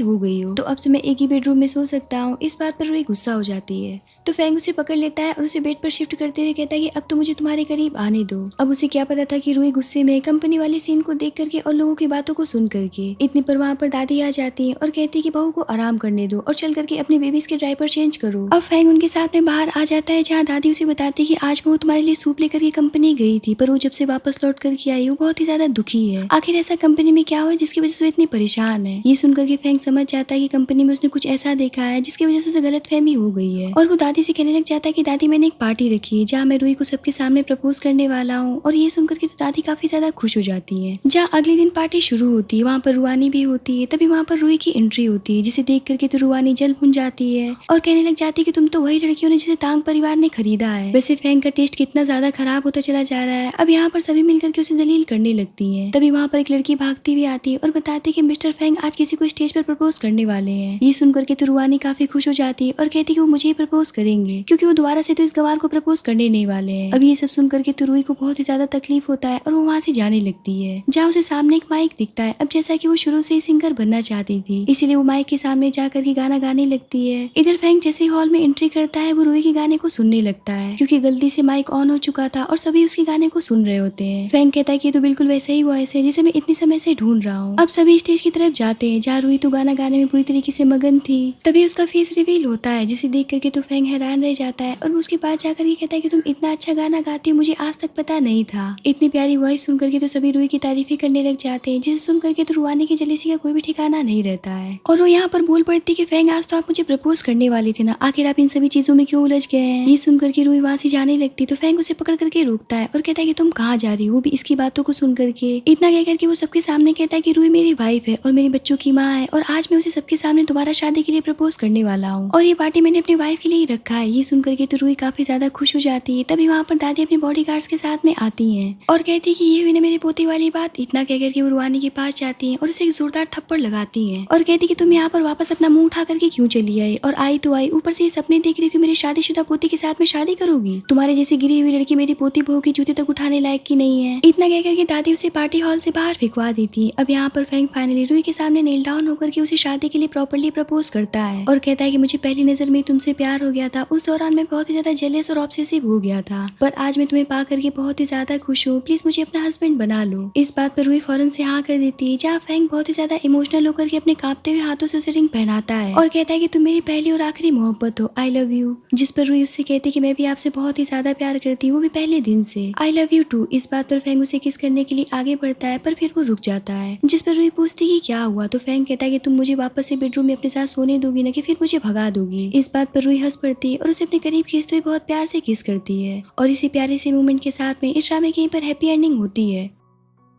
हो गई हो, तो अब से मैं एक ही बेडरूम में सो सकता हूँ। इस बात पर रूही गुस्सा हो जाती है, तो फैंग उसे पकड़ लेता है और उसे बेड पर शिफ्ट करते हुए कहता है कि अब तो मुझे तुम्हारे करीब आने दो। अब उसे क्या पता था कि रूही गुस्से में कंपनी वाले सीन को देख करके और लोगों की बातों को सुन करके इतने पर वहाँ पर दादी आ जाती है और कहती है कि बहू को आराम करने दो और चल करके अपने बेबीज के डायपर चेंज करो। अब फैंग उनके सामने बाहर आ जाता है, जहाँ दादी उसे बताती है कि आज बहू तुम्हारे लिए सूप लेकर के कंपनी गई थी, पर वो जब से वापस लौट करके आई वो बहुत ही ज्यादा दुखी है। आखिर ऐसा कंपनी में क्या हुआ जिसकी वजह से वो इतनी परेशान है। ये सुनकर के फैंग समझ जाता है कि कंपनी में उसने कुछ ऐसा देखा है जिसकी वजह से उसे गलतफहमी हो गई है और वो दादी से कहने लग जाता है कि दादी मैंने एक पार्टी रखी है जहाँ मैं रूही को सबके सामने प्रपोज करने वाला हूँ। और ये सुनकर के तो दादी काफी ज्यादा खुश हो जाती है। जहाँ अगले दिन पार्टी शुरू होती है, वहाँ पर रुआनी भी होती है। तभी वहाँ पर रूही की एंट्री होती है, जिसे देख करके तो रुआनी जल भुन जाती है और कहने लग जाती है कि तुम तो वही लड़की हो ना जिसे तांग परिवार ने खरीदा है। वैसे फैंग का टेस्ट कितना ज्यादा खराब होता चला जा रहा है। अब यहाँ पर सभी मिलकर के उसे जलील करने लगती है। तभी वहाँ पर एक लड़की भागती हुई आती है और बताती है कि मिस्टर फैंग आज किसी को स्टेज पर प्रपोज करने वाले हैं। ये सुनकर के तो रुआनी काफी खुश हो जाती है और कहती है कि वो मुझे ही प्रपोज करेंगे, क्योंकि वो दोबारा से तो इस गवार को प्रपोज करने नहीं वाले हैं। अब ये सब सुन करके तो रूही को बहुत ही ज्यादा तकलीफ होता है और वो वहाँ से जाने लगती है, जहाँ उसे सामने एक माइक दिखता है। अब जैसा कि वो शुरू से ही सिंगर बनना चाहती थी, इसीलिए वो माइक के सामने जा करके गाना गाने लगती है। इधर फैंग जैसे हॉल में एंट्री करता है, वो रूही के गाने को सुनने लगता है, क्योंकि गलती से माइक ऑन हो चुका था और सभी उसके गाने को सुन रहे होते हैं। फैंग कहता है कि ये तो बिल्कुल वैसा ही वॉइस है जिसे मैं इतने समय से ढूंढ रहा हूँ। अब सभी स्टेज की तरफ जाते हैं, जहाँ रूही तो गाना गाने में पूरी तरीके से मगन थी। तभी उसका फेस रिवील होता है, जिसे देख करके तो फैंग हैरान रह जाता है और वो उसके पास जाकर के कहता है कि तुम इतना अच्छा गाना गाती हो, मुझे आज तक पता नहीं था। इतनी प्यारी वॉइस सुन करके तो सभी रूही की तारीफें करने लग जाते हैं, जिसे सुन करके तो रुआनी की जलेसी का कोई भी ठिकाना नहीं रहता है। और वो यहाँ पर बोल पड़ती कि फैंग आज तो आप मुझे प्रपोज करने वाली थी ना, आखिर आप इन सभी चीजों में क्यों उलझ गए हैं। ये सुन करके रूही वहाँ से जाने लगती तो फैंग उसे पकड़ करके रोकता है और कहता है कि तुम कहाँ जा रही हो, वो भी इसकी बातों को सुन करके। इतना कह करके वो सबके सामने कहता है कि रूही मेरी वाइफ है और मेरे बच्चों की माँ है और आज मैं उसे सबके सामने दोबारा शादी के लिए प्रपोज करने वाला हूँ और ये पार्टी मैंने अपनी वाइफ के लिए ही रखा है। ये सुन करके तो रूही काफी ज्यादा खुश हो जाती है। तभी वहाँ पर दादी अपने बॉडीगार्ड्स के साथ में आती हैं और कहती है कि ये हुई ना मेरे पोते वाली बात। इतना कह करके वो रुआनी के पास जाती हैं और उसे एक जोरदार थप्पड़ लगाती हैं और कहती कि तुम यहाँ पर वापस अपना मुंह उठा करके क्यों चली आई, और आई तो आई, ऊपर से ये सपने देख रही कि मेरे शादीशुदा पोती के साथ में शादी करोगी। तुम्हारे जैसी गिरी हुई लड़की मेरी पोती बहू की जूते तक उठाने लायक की नहीं है। इतना कह करके दादी उसे पार्टी हॉल से बाहर फेंकवा देती है। अब यहाँ पर फैंग फाइनली रूही के सामने नील डाउन होकर के उसे शादी के लिए प्रॉपर्ली प्रपोज करता है और कहता है कि मुझे पहली नजर में तुमसे प्यार हो गया था। उस दौरान मैं बहुत ही ज्यादा जेलस और ऑब्सेसिव हो गया था, पर आज मैं तुम्हें पा करके बहुत ही ज्यादा खुश हूँ, प्लीज मुझे अपना हस्बैंड बना लो। इस बात पर रूही फौरन से हाँ कर देती है, जहाँ फैंग बहुत ही ज्यादा इमोशनल होकर के अपने कांपते हुए हाथों से उसे रिंग पहनाता है और कहता है कि तुम मेरी पहली और आखिरी मोहब्बत हो, आई लव यू। जिस पर रूही उससे कहती है कि मैं भी आपसे बहुत ही ज्यादा प्यार करती हूँ, वो भी पहले दिन से, आई लव यू टू। इस बात पर फैंग उसे किस करने के लिए आगे बढ़ता है, पर फिर वो रुक जाता है। जिस पर रूही पूछती है क्या हुआ, तो फैंग कहता है कि तुम मुझे वापस से बेडरूम में अपने साथ सोने दोगी ना कि फिर मुझे भगा दोगी। इस बात पर रूही हंस पड़ती है और उसे अपने करीब खींचते हुए बहुत प्यार से किस करती है और इसी प्यारे से मूवमेंट के साथ में इस ड्रामे के यहीं पर हैप्पी एंडिंग होती है।